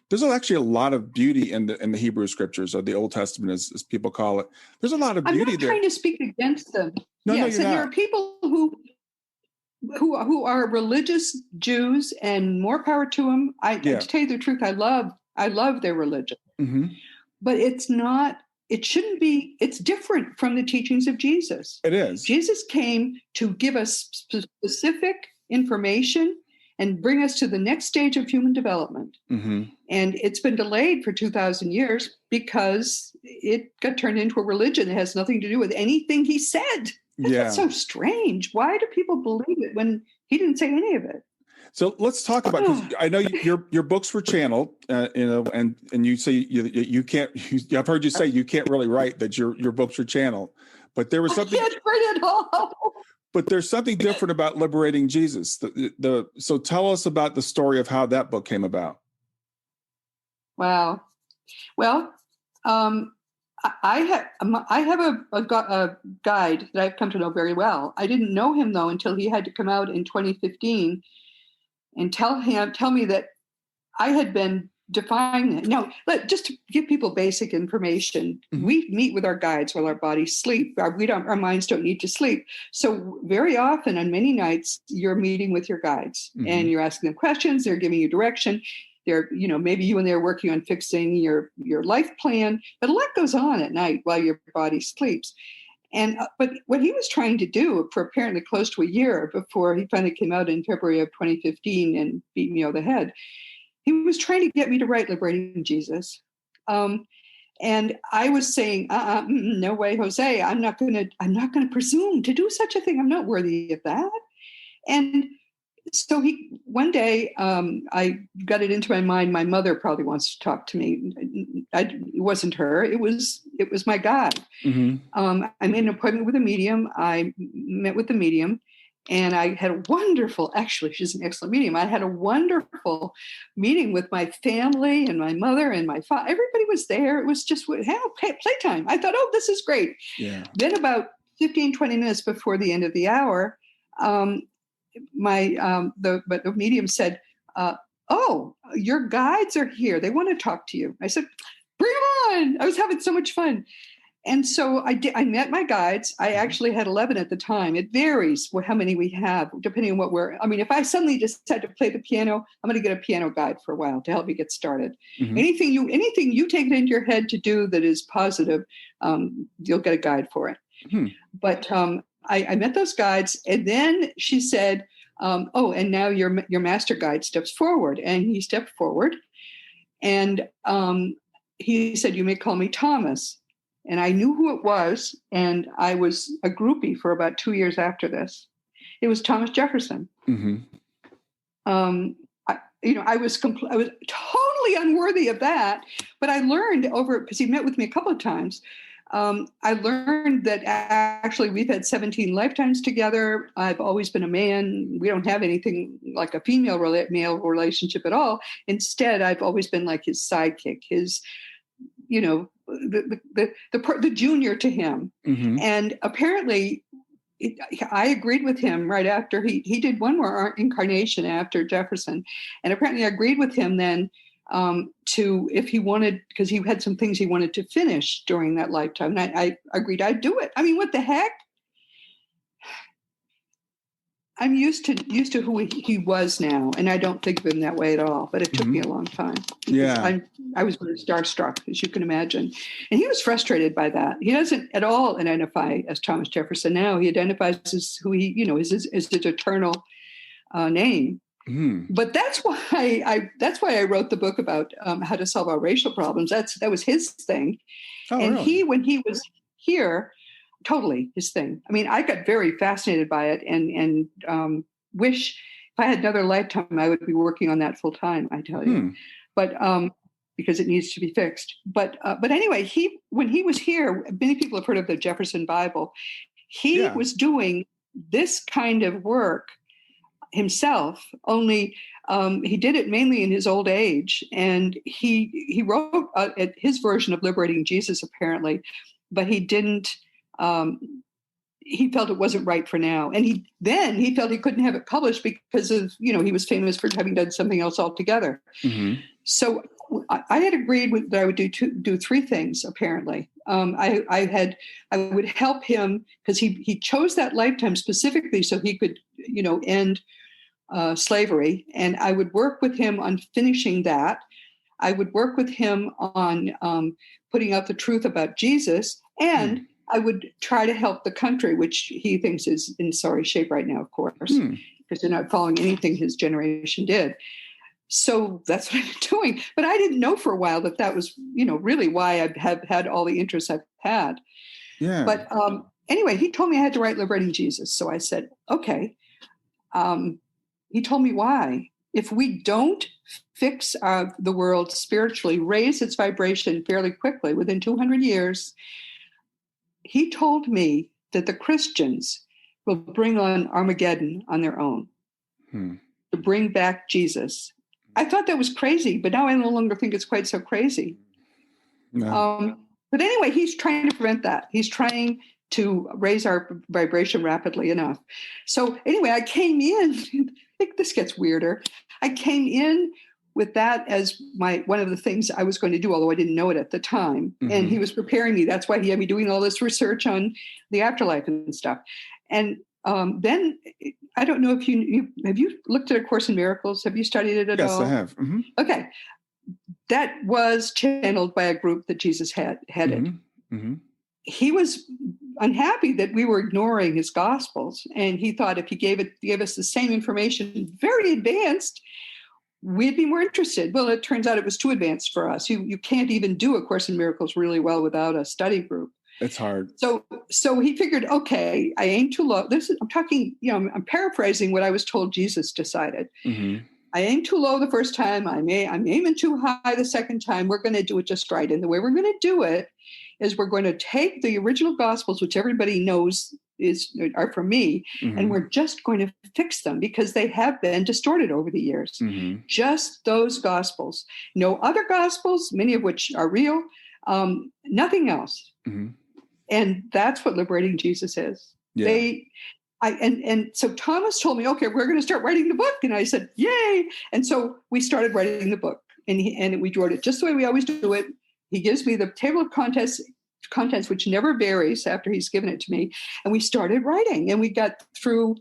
There's actually a lot of beauty in the Hebrew scriptures, or the Old Testament, as people call it. There's a lot of beauty there. I'm not trying to speak against them. No, you're not. There are people who are religious Jews, and more power to them. To tell you the truth, I love their religion, mm-hmm. but it's not. It shouldn't be. It's different from the teachings of Jesus. It is. Jesus came to give us specific information and bring us to the next stage of human development. Mm-hmm. And it's been delayed for 2,000 years because it got turned into a religion that has nothing to do with anything he said. That's so strange. Why do people believe it when he didn't say any of it? So let's talk about, because I know your books were channeled, and you say you can't. I've heard you say you can't really write, that your books were channeled, but there was something. I can't write at all. But there's something different about liberating Jesus. So tell us about the story of how that book came about. Wow. Well, I have a guide that I've come to know very well. I didn't know him though until he had to come out in 2015. And tell me that I had been defying it. Now, just to give people basic information, mm-hmm. we meet with our guides while our bodies sleep. Our minds don't need to sleep. So very often, on many nights, you're meeting with your guides, mm-hmm. and you're asking them questions. They're giving you direction. They're, maybe you and they're working on fixing your life plan. But a lot goes on at night while your body sleeps. And but what he was trying to do for apparently close to a year before he finally came out in February of 2015 and beat me over the head, he was trying to get me to write Liberating Jesus. And I was saying, no way, Jose, I'm not going to presume to do such a thing. I'm not worthy of that. And so one day, I got it into my mind, my mother probably wants to talk to me. It wasn't her. It was my guide. Mm-hmm. I made an appointment with a medium. I met with the medium, and I had a wonderful, actually, she's an excellent medium. I had a wonderful meeting with my family and my mother and my father. Everybody was there. It was just playtime. I thought, oh, this is great. Yeah. Then about 15, 20 minutes before the end of the hour, the medium said, oh, your guides are here. They want to talk to you. I said, bring them on. I was having so much fun. And so I met my guides. I actually had 11 at the time. It varies how many we have, depending on if I suddenly decide to play the piano, I'm going to get a piano guide for a while to help me get started. Mm-hmm. Anything you take it into your head to do that is positive, you'll get a guide for it. Mm-hmm. But I met those guides, and then she said, and now your master guide steps forward. And he stepped forward, and he said, you may call me Thomas. And I knew who it was, and I was a groupie for about 2 years after this. It was Thomas Jefferson. Mm-hmm. I was totally unworthy of that, but I learned because he met with me a couple of times. I learned that actually we've had 17 lifetimes together. I've always been a man. We don't have anything like a male relationship at all. Instead, I've always been like his sidekick, his, the junior to him. Mm-hmm. And apparently I agreed with him right after he did one more incarnation after Jefferson. And apparently I agreed with him then to, if he wanted, because he had some things he wanted to finish during that lifetime. And I agreed I'd do it. I mean, what the heck? I'm used to who he was now, and I don't think of him that way at all. But it took me a long time. Yeah, I was very starstruck, as you can imagine, and he was frustrated by that. He doesn't at all identify as Thomas Jefferson now. He identifies as who he, is his eternal name. Mm. But that's why I wrote the book about how to solve our racial problems. That was his thing, and really? When he was here. Totally his thing. I mean, I got very fascinated by it and wish if I had another lifetime, I would be working on that full time, I tell you. But because it needs to be fixed. But anyway, when he was here, many people have heard of the Jefferson Bible. He was doing this kind of work himself, only he did it mainly in his old age. And he wrote his version of Liberating Jesus, apparently, but he didn't. He felt it wasn't right for now. And he felt he couldn't have it published because of, he was famous for having done something else altogether. Mm-hmm. So I had agreed that I would do three things, apparently. I would help him because he chose that lifetime specifically so he could, end slavery. And I would work with him on finishing that. I would work with him on putting out the truth about Jesus, and I would try to help the country, which he thinks is in sorry shape right now, of course, because they're not following anything his generation did. So that's what I've been doing. But I didn't know for a while that was, really why I have had all the interests I've had. Yeah. But anyway, he told me I had to write Liberating Jesus. So I said, okay. He told me why. If we don't fix the world spiritually, raise its vibration fairly quickly within 200 years, he told me that the Christians will bring on Armageddon on their own to bring back Jesus. I thought that was crazy, but now I no longer think it's quite so crazy. No. But anyway, he's trying to prevent that. He's trying to raise our vibration rapidly enough. So anyway, I came in, I think this gets weirder. I came in with that as one of the things I was going to do, although I didn't know it at the time. Mm-hmm. And he was preparing me. That's why he had me doing all this research on the afterlife and stuff. And then I don't know if have you looked at A Course in Miracles? Have you studied it at all? Yes, I have. Mm-hmm. Okay. That was channeled by a group that Jesus had headed. Mm-hmm. Mm-hmm. He was unhappy that we were ignoring his gospels. And he thought if he gave us the same information, very advanced, we'd be more interested. Well, it turns out it was too advanced for us. You can't even do A Course in Miracles really well without a study group. It's hard. So he figured, okay, I aim too low. I'm talking, I'm paraphrasing what I was told Jesus decided. Mm-hmm. I aim too low the first time. I'm aiming too high the second time. We're going to do it just right. And the way we're going to do it is we're going to take the original Gospels, which everybody knows are from me, Mm-hmm. and we're just going to fix them because they have been distorted over the years. Mm-hmm. Just those Gospels. No other Gospels, many of which are real, nothing else. Mm-hmm. And that's what Liberating Jesus is. Yeah. And so Thomas told me, okay, we're going to start writing the book. And I said, yay. And so we started writing the book, and we wrote it just the way we always do it. He gives me the table of contents, which never varies after he's given it to me. And we started writing, and we got through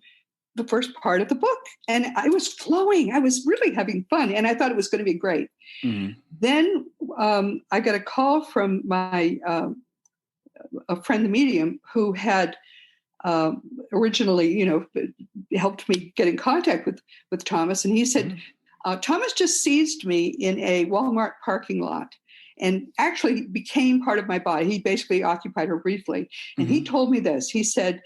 the first part of the book, and I was flowing. I was really having fun, and I thought it was going to be great. Mm-hmm. Then I got a call from my a friend, the medium, who had originally, helped me get in contact with Thomas. And he said, Thomas just seized me in a Walmart parking lot and actually became part of my body. He basically occupied her briefly. And he told me this. He said,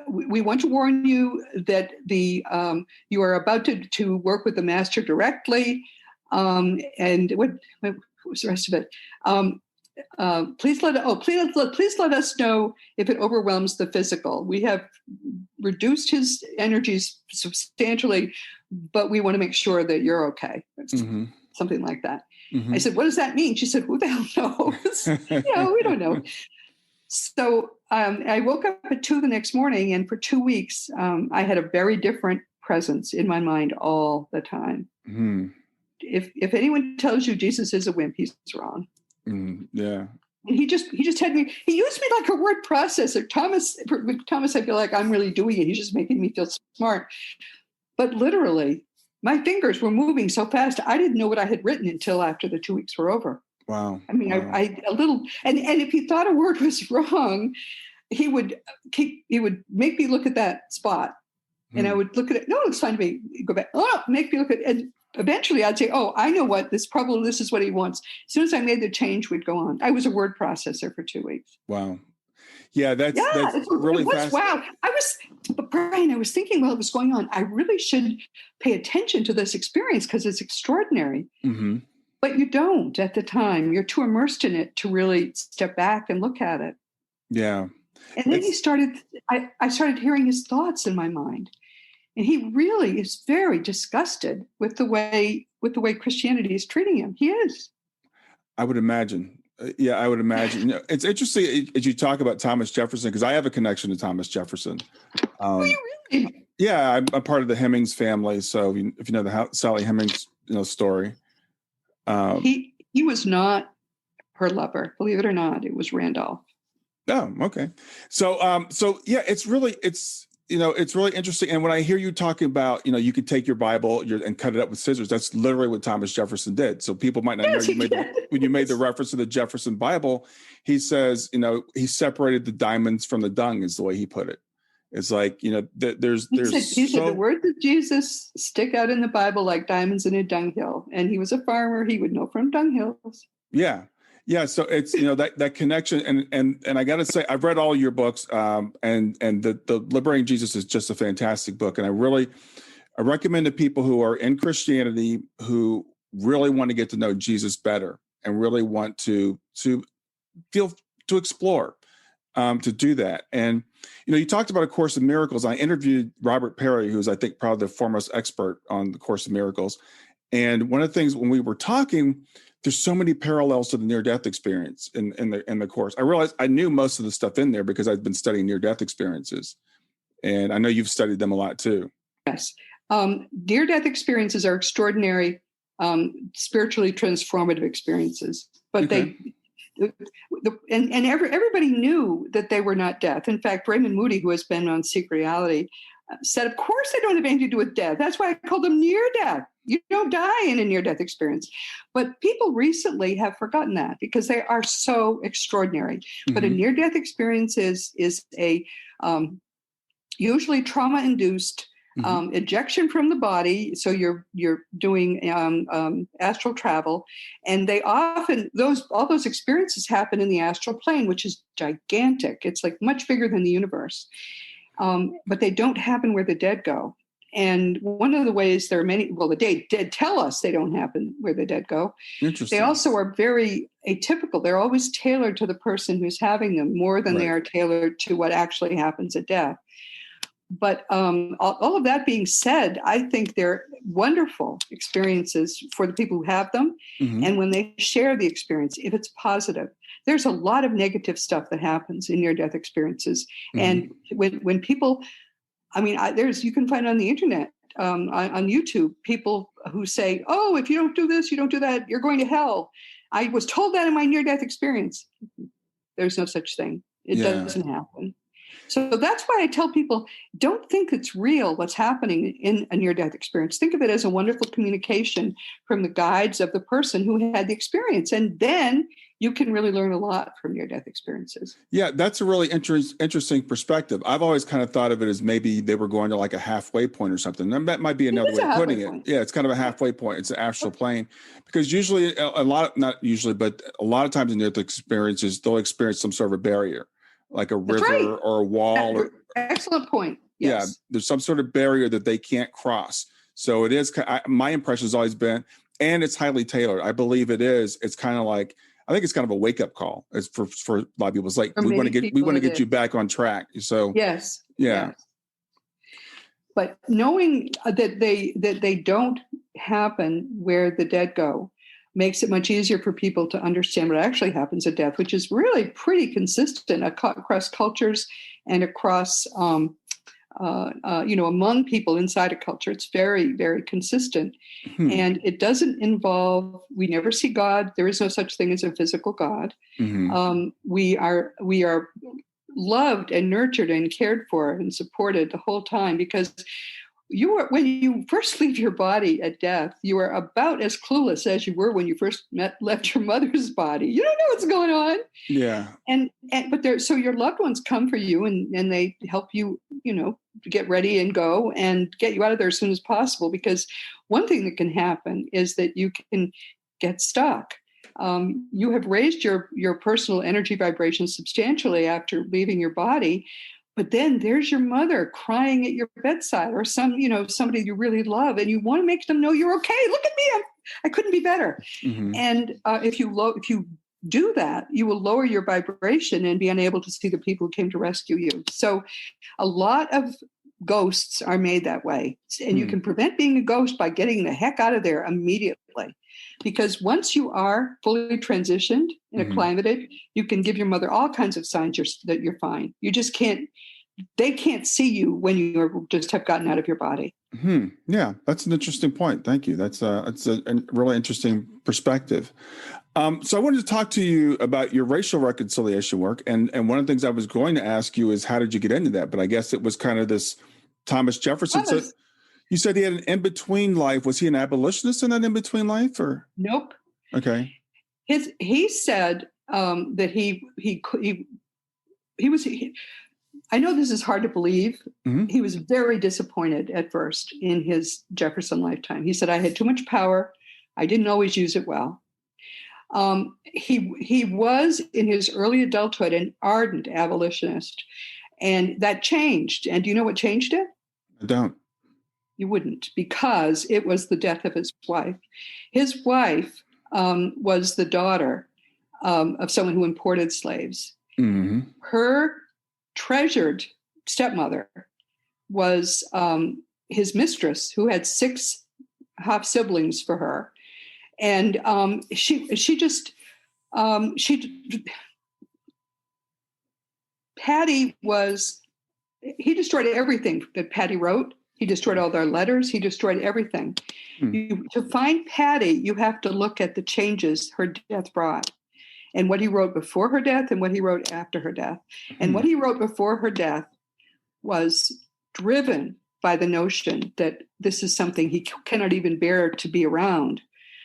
we want to warn you that you are about to work with the master directly. And what was the rest of it? Please let us know if it overwhelms the physical. We have reduced his energies substantially, but we want to make sure that you're okay. Something like that. Mm-hmm. I said, what does that mean? She said, who the hell knows? We don't know. So I woke up at 2 the next morning, and for 2 weeks, I had a very different presence in my mind all the time. Mm-hmm. If anyone tells you Jesus is a wimp, he's wrong. Yeah. And he just had me, he used me like a word processor. With Thomas, I feel like I'm really doing it. He's just making me feel smart. But literally, my fingers were moving so fast, I didn't know what I had written until after the 2 weeks were over. Wow. I mean, wow. I a little, and if he thought a word was wrong, he would make me look at that spot. And I would look at it. No, it's fine to me. Go back. Oh, make me look at it. And eventually I'd say, oh, I know what this is what he wants. As soon as I made the change, we'd go on. I was a word processor for 2 weeks. Wow. Yeah, that's really fast. Wow. Brian, I was thinking while it was going on, I really should pay attention to this experience because it's extraordinary. Mm-hmm. But you don't at the time. You're too immersed in it to really step back and look at it. Yeah. And then I started hearing his thoughts in my mind. And he really is very disgusted with the way Christianity is treating him. He is. I would imagine. Yeah, I would imagine. It's interesting as you talk about Thomas Jefferson, because I have a connection to Thomas Jefferson. Oh, you really? Yeah, I'm part of the Hemings family. So if you know the Sally Hemings story. He was not her lover, believe it or not. It was Randolph. Oh, okay. So yeah, it's really interesting. And when I hear you talking about, you could take your Bible and cut it up with scissors, that's literally what Thomas Jefferson did. So people might not know when you made the reference to the Jefferson Bible, he says, he separated the diamonds from the dung is the way he put it. It's like, he said the words of Jesus stick out in the Bible like diamonds in a dunghill. And he was a farmer. He would know from dunghills. Yeah. Yeah. So it's, that connection. And I got to say, I've read all your books and the Liberating Jesus is just a fantastic book. And I recommend to people who are in Christianity, who really want to get to know Jesus better and really want to explore, to do that. And, you talked about A Course in Miracles. I interviewed Robert Perry, who's, I think, probably the foremost expert on the Course in Miracles. And one of the things when we were talking, there's so many parallels to the near-death experience in the course. I realized I knew most of the stuff in there because I've been studying near-death experiences. And I know you've studied them a lot too. Yes. Near-death experiences are extraordinary, spiritually transformative experiences. But everybody knew that they were not death. In fact, Raymond Moody, who has been on Seek Reality, said, of course they don't have anything to do with death. That's why I call them near-death. You don't die in a near-death experience. But people recently have forgotten that because they are so extraordinary. Mm-hmm. But a near-death experience is a usually trauma-induced ejection from the body. So you're doing astral travel, and they often all those experiences happen in the astral plane, which is gigantic. It's like much bigger than the universe, but they don't happen where the dead go. And one of the ways there are many, well, the dead tell us they don't happen where the dead go. Interesting. They also are very atypical. They're always tailored to the person who's having them more than they are tailored to what actually happens at death. But all of that being said, I think they're wonderful experiences for the people who have them. And when they share the experience, if it's positive, there's a lot of negative stuff that happens in near-death experiences. And when people, you can find on the internet, on YouTube, people who say, oh, if you don't do this, you don't do that, you're going to hell. I was told that in my near-death experience. There's no such thing. It doesn't happen. So that's why I tell people, don't think it's real what's happening in a near-death experience. Think of it as a wonderful communication from the guides of the person who had the experience. And then you can really learn a lot from near-death experiences. Yeah, that's a really interesting perspective. I've always kind of thought of it as maybe they were going to like a halfway point or something. And that might be another way of putting it. Yeah, it's kind of a halfway point. It's an astral plane. Because usually, not usually, but a lot of times in near-death experiences, they'll experience some sort of a barrier, like a river or a wall. Excellent point. Yes. Yeah, there's some sort of barrier that they can't cross. So it is, my impression has always been, and it's highly tailored. I believe it is. It's kind of like, I think it's kind of a wake up call. It's for a lot of people. It's like, we want to get you back on track. So yes. Yeah. Yes. But knowing that they don't happen where the dead go makes it much easier for people to understand what actually happens at death, which is really pretty consistent across cultures and across, among people inside a culture. It's very, very consistent. And it doesn't involve, we never see God. There is no such thing as a physical God. We are loved and nurtured and cared for and supported the whole time, because when you first leave your body at death, you are about as clueless as you were when you first left your mother's body. You don't know what's going on. Yeah. So your loved ones come for you and they help you, to get ready and go and get you out of there as soon as possible. Because one thing that can happen is that you can get stuck. You have raised your personal energy vibration substantially after leaving your body. But then there's your mother crying at your bedside, or somebody you really love, and you want to make them know you're okay. Look at me, I couldn't be better. And if you do that, you will lower your vibration and be unable to see the people who came to rescue you. So a lot of ghosts are made that way. And you can prevent being a ghost by getting the heck out of there immediately. Because once you are fully transitioned and acclimated, you can give your mother all kinds of signs that you're fine. You just can't, they can't see you when you just have gotten out of your body. Yeah, that's an interesting point. Thank you. That's a really interesting perspective. So I wanted to talk to you about your racial reconciliation work. And one of the things I was going to ask you is, how did you get into that? But I guess it was kind of this Thomas Jefferson. You said he had an in-between life. Was he an abolitionist in that in-between life, or? Nope. Okay. He said that he was. I know this is hard to believe. He was very disappointed at first in his Jefferson lifetime. He said, I had too much power. I didn't always use it well. He was in his early adulthood an ardent abolitionist, and that changed. And do you know what changed it? I don't. You wouldn't, because it was the death of his wife. His wife was the daughter of someone who imported slaves. Her treasured stepmother was his mistress, who had 6 half siblings for her. And Patty he destroyed everything that Patty wrote. He destroyed all their letters. He destroyed everything. To find Patty, you have to look at the changes her death brought, and what he wrote before her death and what he wrote after her death. And what he wrote before her death was driven by the notion that this is something he cannot even bear to be around.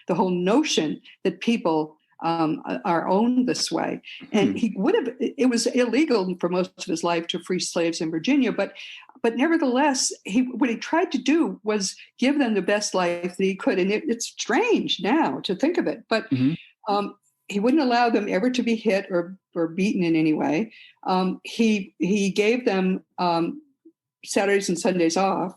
The whole notion that people are owned this way. And it was illegal for most of his life to free slaves in Virginia, but but nevertheless, what he tried to do was give them the best life that he could. And it's strange now to think of it, but he wouldn't allow them ever to be hit or beaten in any way. He gave them Saturdays and Sundays off,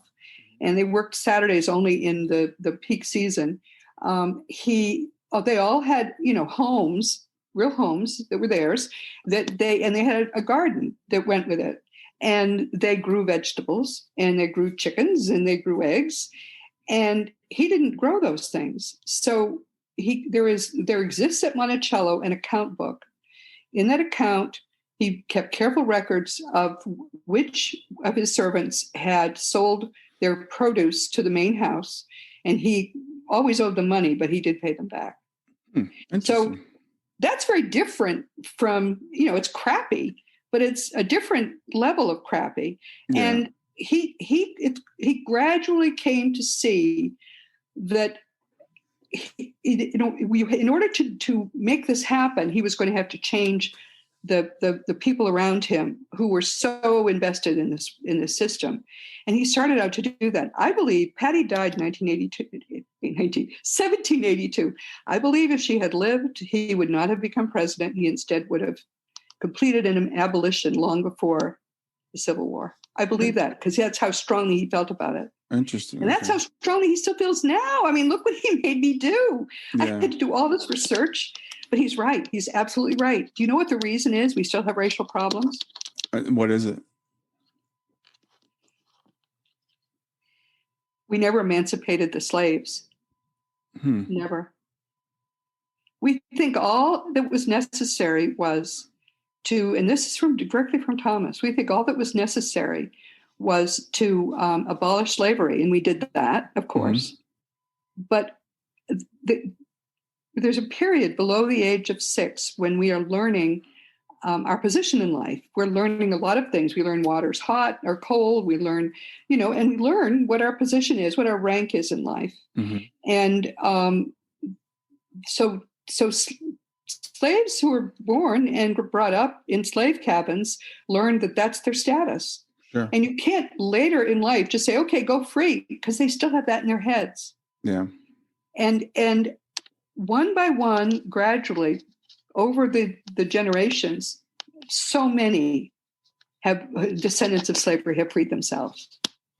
and they worked Saturdays only in the peak season. They all had, homes, real homes that were theirs, and they had a garden that went with it. And they grew vegetables, and they grew chickens, and they grew eggs. And he didn't grow those things. So there exists at Monticello an account book. In that account, he kept careful records of which of his servants had sold their produce to the main house. And he always owed them money, but he did pay them back. So that's very different from, it's crappy, but it's a different level of crappy. Yeah. And he gradually came to see that, in order to make this happen, he was going to have to change the people around him who were so invested in this system. And he started out to do that. I believe Patty died in 1782. I believe if she had lived, he would not have become president. He instead would have completed an abolition long before the Civil War. I believe that because that's how strongly he felt about it. Interesting. And that's how strongly he still feels now. I mean, look what he made me do. Yeah. I had to do all this research, but he's right. He's absolutely right. Do you know what the reason is we still have racial problems? What is it? We never emancipated the slaves. Never. We think all that was necessary was and this is directly from Thomas, we think all that was necessary was to abolish slavery. And we did that, of course. But there's a period below the age of 6 when we are learning our position in life. We're learning a lot of things. We learn water's hot or cold. We learn, and we learn what our position is, what our rank is in life. And so slaves who were born and brought up in slave cabins learn that that's their status. Sure. And you can't later in life just say, okay, go free, because they still have that in their heads. Yeah. And one by one, gradually, over the generations, so many descendants of slavery have freed themselves.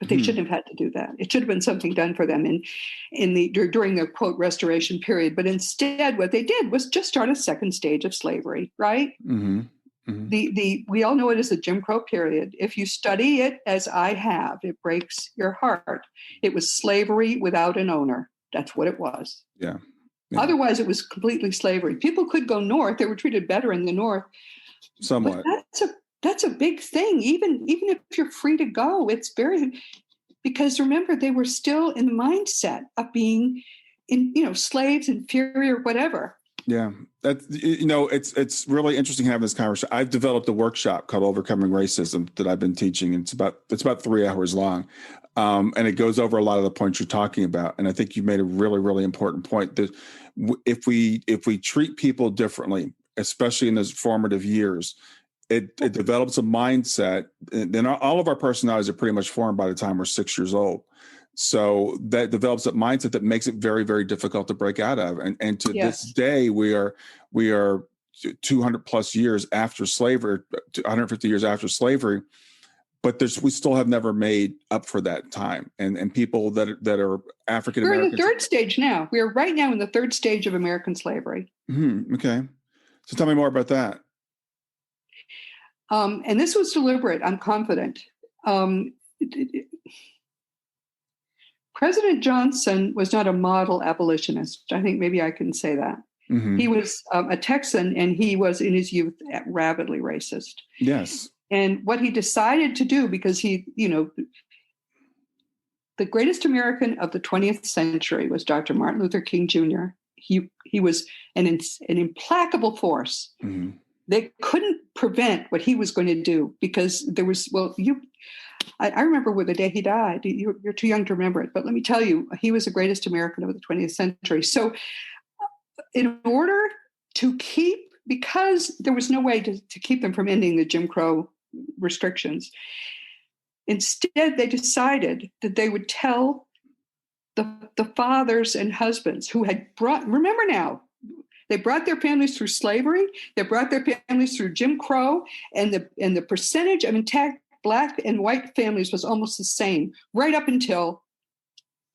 But they shouldn't have had to do that. It should have been something done for them during the, quote, restoration period. But instead, what they did was just start a second stage of slavery, right? We all know it as the Jim Crow period. If you study it as I have, it breaks your heart. It was slavery without an owner. That's what it was. Yeah. Otherwise, it was completely slavery. People could go north. They were treated better in the north. Somewhat. But that's a big thing. Even if you're free to go, it's because remember, they were still in the mindset of being slaves, inferior, whatever. Yeah. It's really interesting having this conversation. I've developed a workshop called Overcoming Racism that I've been teaching. And it's about 3 hours long. And it goes over a lot of the points you're talking about. And I think you've made a really, really important point that if we treat people differently, especially in those formative years, it develops a mindset. Then all of our personalities are pretty much formed by the time we're 6 years old. So that develops a mindset that makes it very, very difficult to break out of. And to this day, we are 200 plus years after slavery, 150 years after slavery, but we still have never made up for that time. And people that are African Americans. We're in the third stage now. We are right now in the third stage of American slavery. Okay. So tell me more about that. And this was deliberate, I'm confident. President Johnson was not a model abolitionist. I think maybe I can say that. He was a Texan, and he was in his youth rabidly racist. Yes. And what he decided to do, because the greatest American of the 20th century was Dr. Martin Luther King Jr. He was an implacable force. They couldn't prevent what he was going to do because there was, I remember the day he died. You're too young to remember it, but let me tell you, he was the greatest American of the 20th century. So in order to because there was no way to keep them from ending the Jim Crow restrictions, Instead, they decided that they would tell the fathers and husbands who had remember now, they brought their families through slavery, they brought their families through Jim Crow, and the percentage of intact Black and white families was almost the same, right up until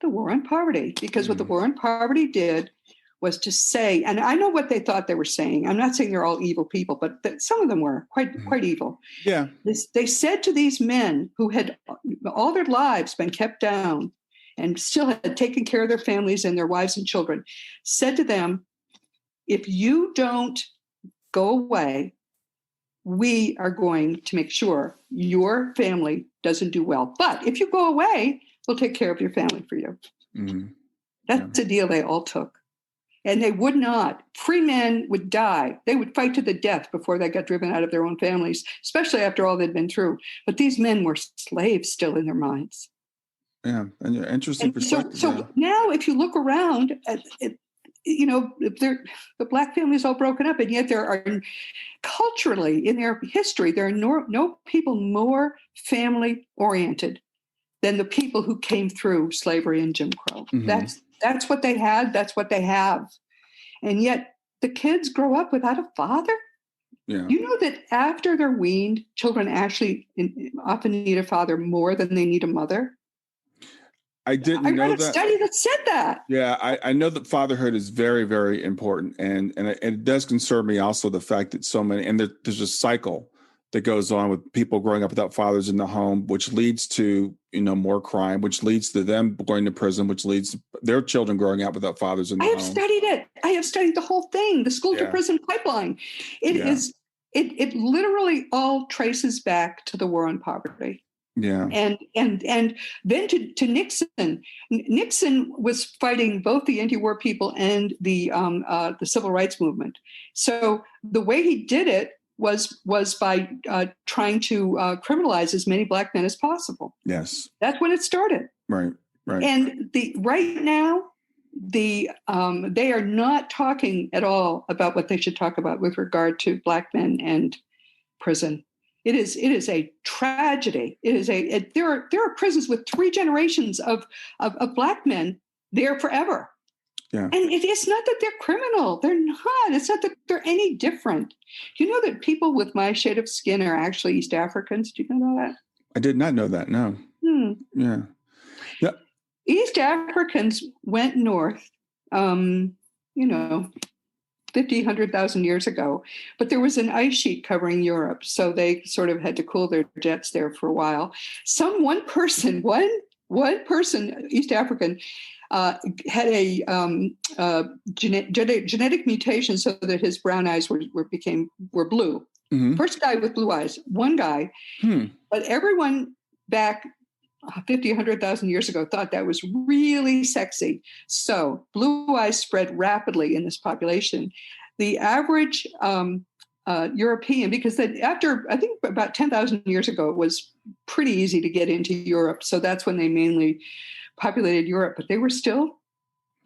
the war on poverty. Because what the war on poverty did was to say, and I know what they thought they were saying. I'm not saying they're all evil people, but some of them were quite evil. Yeah. They said to these men who had all their lives been kept down and still had taken care of their families and their wives and children, said to them, if you don't go away, we are going to make sure your family doesn't do well. But if you go away, we'll take care of your family for you. Mm-hmm. That's the deal they all took. And they would not. Free men would die. They would fight to the death before they got driven out of their own families, especially after all they'd been through. But these men were slaves still in their minds. Yeah, and interesting perspective. So now if you look around, the Black family is all broken up, and yet there are, culturally, in their history, there are no people more family-oriented than the people who came through slavery and Jim Crow. Mm-hmm. That's what they had. That's what they have. And yet the kids grow up without a father. Yeah. You know that after they're weaned, children actually often need a father more than they need a mother. I didn't know that. I read a study that said that. Yeah, I know that fatherhood is very, very important. And it does concern me also the fact that so many, and there's a cycle that goes on with people growing up without fathers in the home, which leads to, more crime, which leads to them going to prison, which leads to their children growing up without fathers in the home. I have studied it. I have studied the whole thing, the school to prison pipeline. It literally all traces back to the war on poverty. Yeah. And then to Nixon. Nixon was fighting both the anti-war people and the civil rights movement. So the way he did it was by trying to criminalize as many Black men as possible. Yes. That's when it started. Right. And right now, they are not talking at all about what they should talk about with regard to Black men and prison. It is a tragedy. There are prisons with 3 generations of Black men there forever. Yeah. And it's not that they're criminal. They're not. It's not that they're any different. Do you know that people with my shade of skin are actually East Africans? Do you know that? I did not know that. No. Yeah. East Africans went north, 50, 100,000 years ago, but there was an ice sheet covering Europe. So they sort of had to cool their jets there for a while. One person, East African, had a genetic mutation so that his brown eyes were blue. Mm-hmm. First guy with blue eyes, one guy. But everyone back 50, 100,000 years ago thought that was really sexy. So blue eyes spread rapidly in this population. The average European, because then after, I think about 10,000 years ago, it was pretty easy to get into Europe. So that's when they mainly populated Europe, but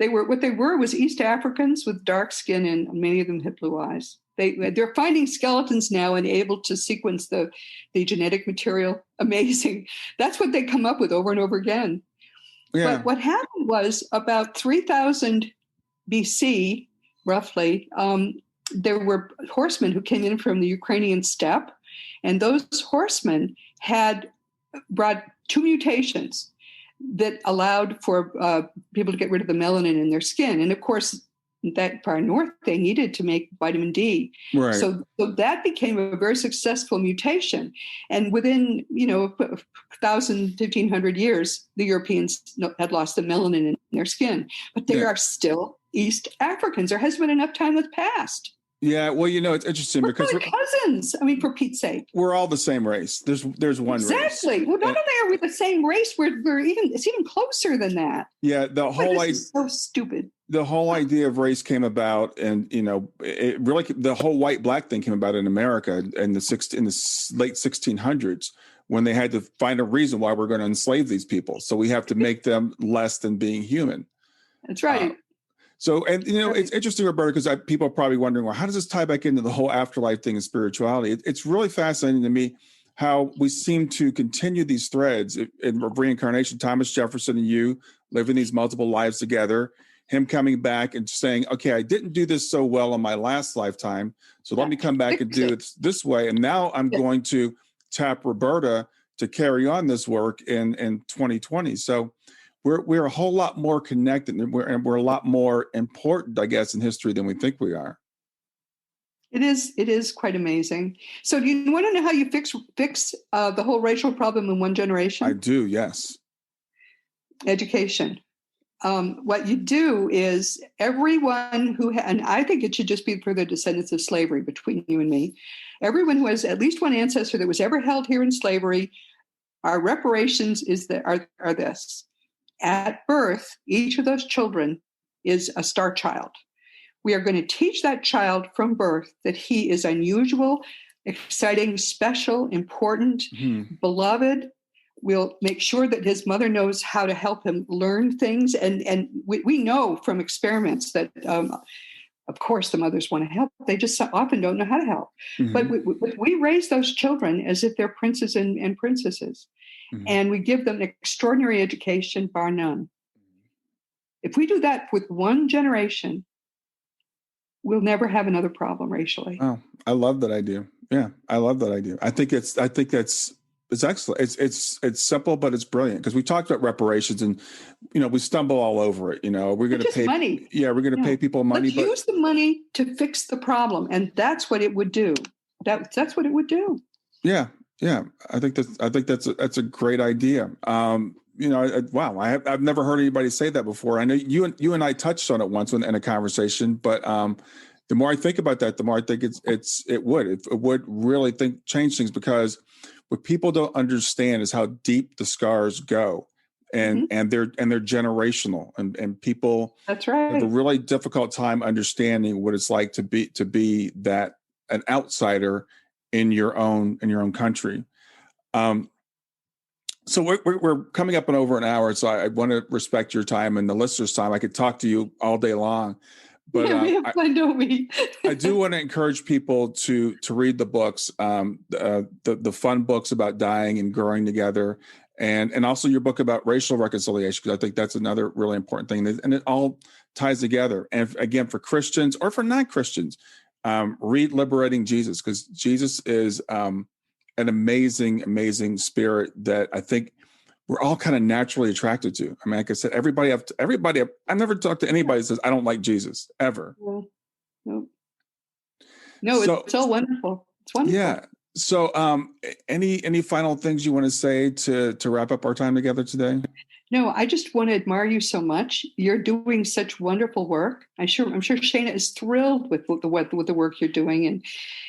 what they were was East Africans with dark skin, and many of them had blue eyes. They're finding skeletons now and able to sequence the genetic material. Amazing. That's what they come up with over and over again. Yeah. But what happened was about 3000 BC, roughly, there were horsemen who came in from the Ukrainian steppe, and those horsemen had brought 2 mutations that allowed for people to get rid of the melanin in their skin. And of course, that far north, they needed to make vitamin D. Right. So that became a very successful mutation. And within, 1,000, 1,500 years, the Europeans had lost the melanin in their skin. But they are still East Africans. There hasn't been enough time that's passed. Yeah, well, it's interesting because we're cousins. I mean, for Pete's sake, we're all the same race. There's one race. Exactly. Well, not only are we the same race, it's even closer than that. Yeah, this is so stupid. The whole idea of race came about, and it really the whole white-black thing came about in America in the late 1600s when they had to find a reason why we're going to enslave these people. So we have to make them less than being human. That's right. It's interesting, Roberta, because people are probably wondering, well, how does this tie back into the whole afterlife thing and spirituality? It's really fascinating to me. how we seem to continue these threads in reincarnation. Thomas Jefferson and you living these multiple lives together, him coming back and saying, okay, I didn't do this so well in my last lifetime, so let me come back and do it this way. And now I'm going to tap Roberta to carry on this work in 2020. So we're a whole lot more connected, and we're a lot more important, I guess, in history than we think we are. It is quite amazing. So do you want to know how you fix the whole racial problem in one generation? I do, yes. Education. What you do is everyone and I think it should just be for the descendants of slavery between you and me, everyone who has at least one ancestor that was ever held here in slavery, our reparations are this. At birth, each of those children is a star child. We are going to teach that child from birth that he is unusual, exciting, special, important, beloved. We'll make sure that his mother knows how to help him learn things. And we know from experiments that, of course, the mothers want to help. They just often don't know how to help. But we raise those children as if they're princes and princesses. And we give them an extraordinary education, bar none. If we do that with one generation, we'll never have another problem racially. Oh, I love that idea. Yeah, I love that idea. I think that's excellent. It's simple, but it's brilliant, because we talked about reparations, and we stumble all over it. We're going to pay money. Yeah, we're going to pay people money. Let's use the money to fix the problem, and that's what it would do. That's what it would do. Yeah. I think that's a great idea. Wow, I've never heard anybody say that before. I know you and I touched on it once in a conversation, but the more I think about that, the more I think it would really change things, because what people don't understand is how deep the scars go, and they're generational, and people that's right have a really difficult time understanding what it's like to be that an outsider in your own country. So we're coming up on over an hour, so I want to respect your time and the listeners' time. I could talk to you all day long, but we have fun, don't we? I do want to encourage people to read the books, the fun books about dying and growing together, and also your book about racial reconciliation, because I think that's another really important thing, and it all ties together. And again, for Christians or for non-Christians, read Liberating Jesus, because Jesus is an amazing spirit that I think we're all kind of naturally attracted to. I mean, like I said, everybody, I've never talked to anybody that says, I don't like Jesus, ever. No, it's so wonderful. It's wonderful. Yeah. So any final things you want to say to wrap up our time together today? No, I just want to admire you so much. You're doing such wonderful work. I'm sure Shana is thrilled with the work you're doing,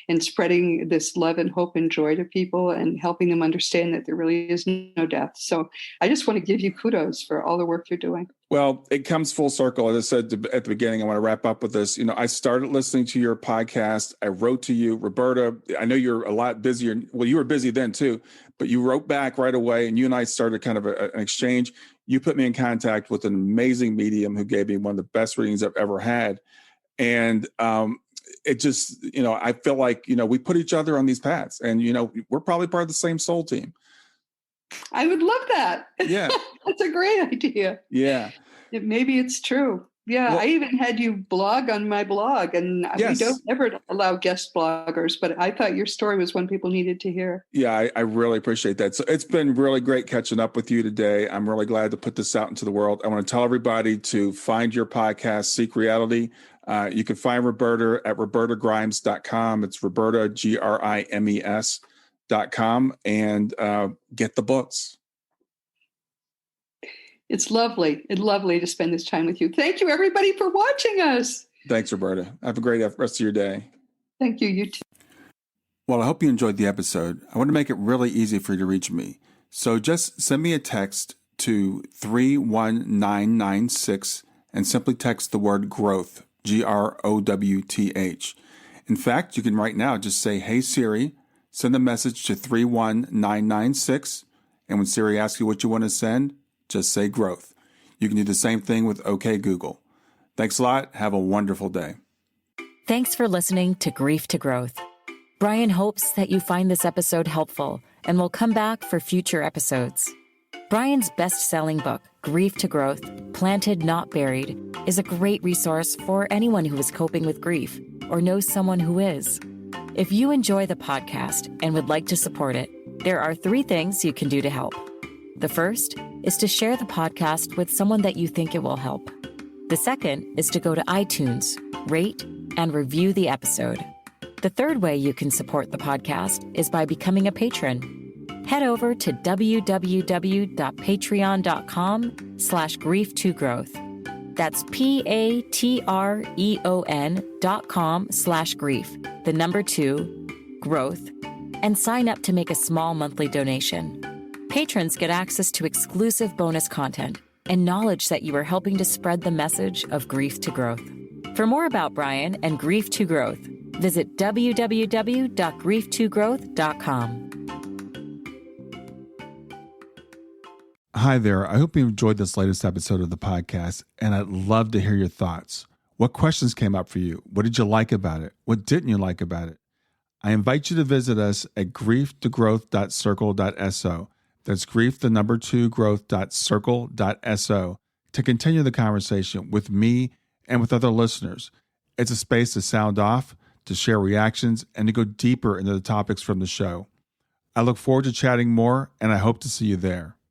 and spreading this love and hope and joy to people, and helping them understand that there really is no death. So I just want to give you kudos for all the work you're doing. Well, it comes full circle. As I said at the beginning, I want to wrap up with this. I started listening to your podcast. I wrote to you, Roberta. I know you're a lot busier. Well, you were busy then too, but you wrote back right away, and you and I started kind of an exchange. You put me in contact with an amazing medium who gave me one of the best readings I've ever had. And it just, I feel like, we put each other on these paths, and, we're probably part of the same soul team. I would love that. Yeah. That's a great idea. Yeah. Maybe it's true. Yeah. Well, I even had you blog on my blog, and yes. We don't ever allow guest bloggers, but I thought your story was one people needed to hear. Yeah, I really appreciate that. So it's been really great catching up with you today. I'm really glad to put this out into the world. I want to tell everybody to find your podcast, Seek Reality. You can find Roberta at robertagrimes.com. It's Roberta, GRIMES.com, and get the books. It's lovely. It's lovely to spend this time with you. Thank you, everybody, for watching us. Thanks, Roberta. Have a great rest of your day. Thank you. You too. Well, I hope you enjoyed the episode. I want to make it really easy for you to reach me. So just send me a text to 31996 and simply text the word growth, GROWTH. In fact, you can right now just say, "Hey Siri," send a message to 31996. And when Siri asks you what you want to send, just say growth. You can do the same thing with OK Google. Thanks a lot. Have a wonderful day. Thanks for listening to Grief to Growth. Brian hopes that you find this episode helpful and will come back for future episodes. Brian's best-selling book, Grief to Growth, Planted Not Buried, is a great resource for anyone who is coping with grief or knows someone who is. If you enjoy the podcast and would like to support it, there are 3 things you can do to help. The first is to share the podcast with someone that you think it will help. The second is to go to iTunes, rate, and review the episode. The third way you can support the podcast is by becoming a patron. Head over to www.patreon.com/grief2growth. That's patreon.com/grief, the number 2, growth, and sign up to make a small monthly donation. Patrons get access to exclusive bonus content and knowledge that you are helping to spread the message of grief to growth. For more about Brian and Grief to Growth, visit www.grief2growth.com. Hi there. I hope you enjoyed this latest episode of the podcast, and I'd love to hear your thoughts. What questions came up for you? What did you like about it? What didn't you like about it? I invite you to visit us at grieftogrowth.circle.so. That's grief, the number 2, growth.circle.so to continue the conversation with me and with other listeners. It's a space to sound off, to share reactions, and to go deeper into the topics from the show. I look forward to chatting more, and I hope to see you there.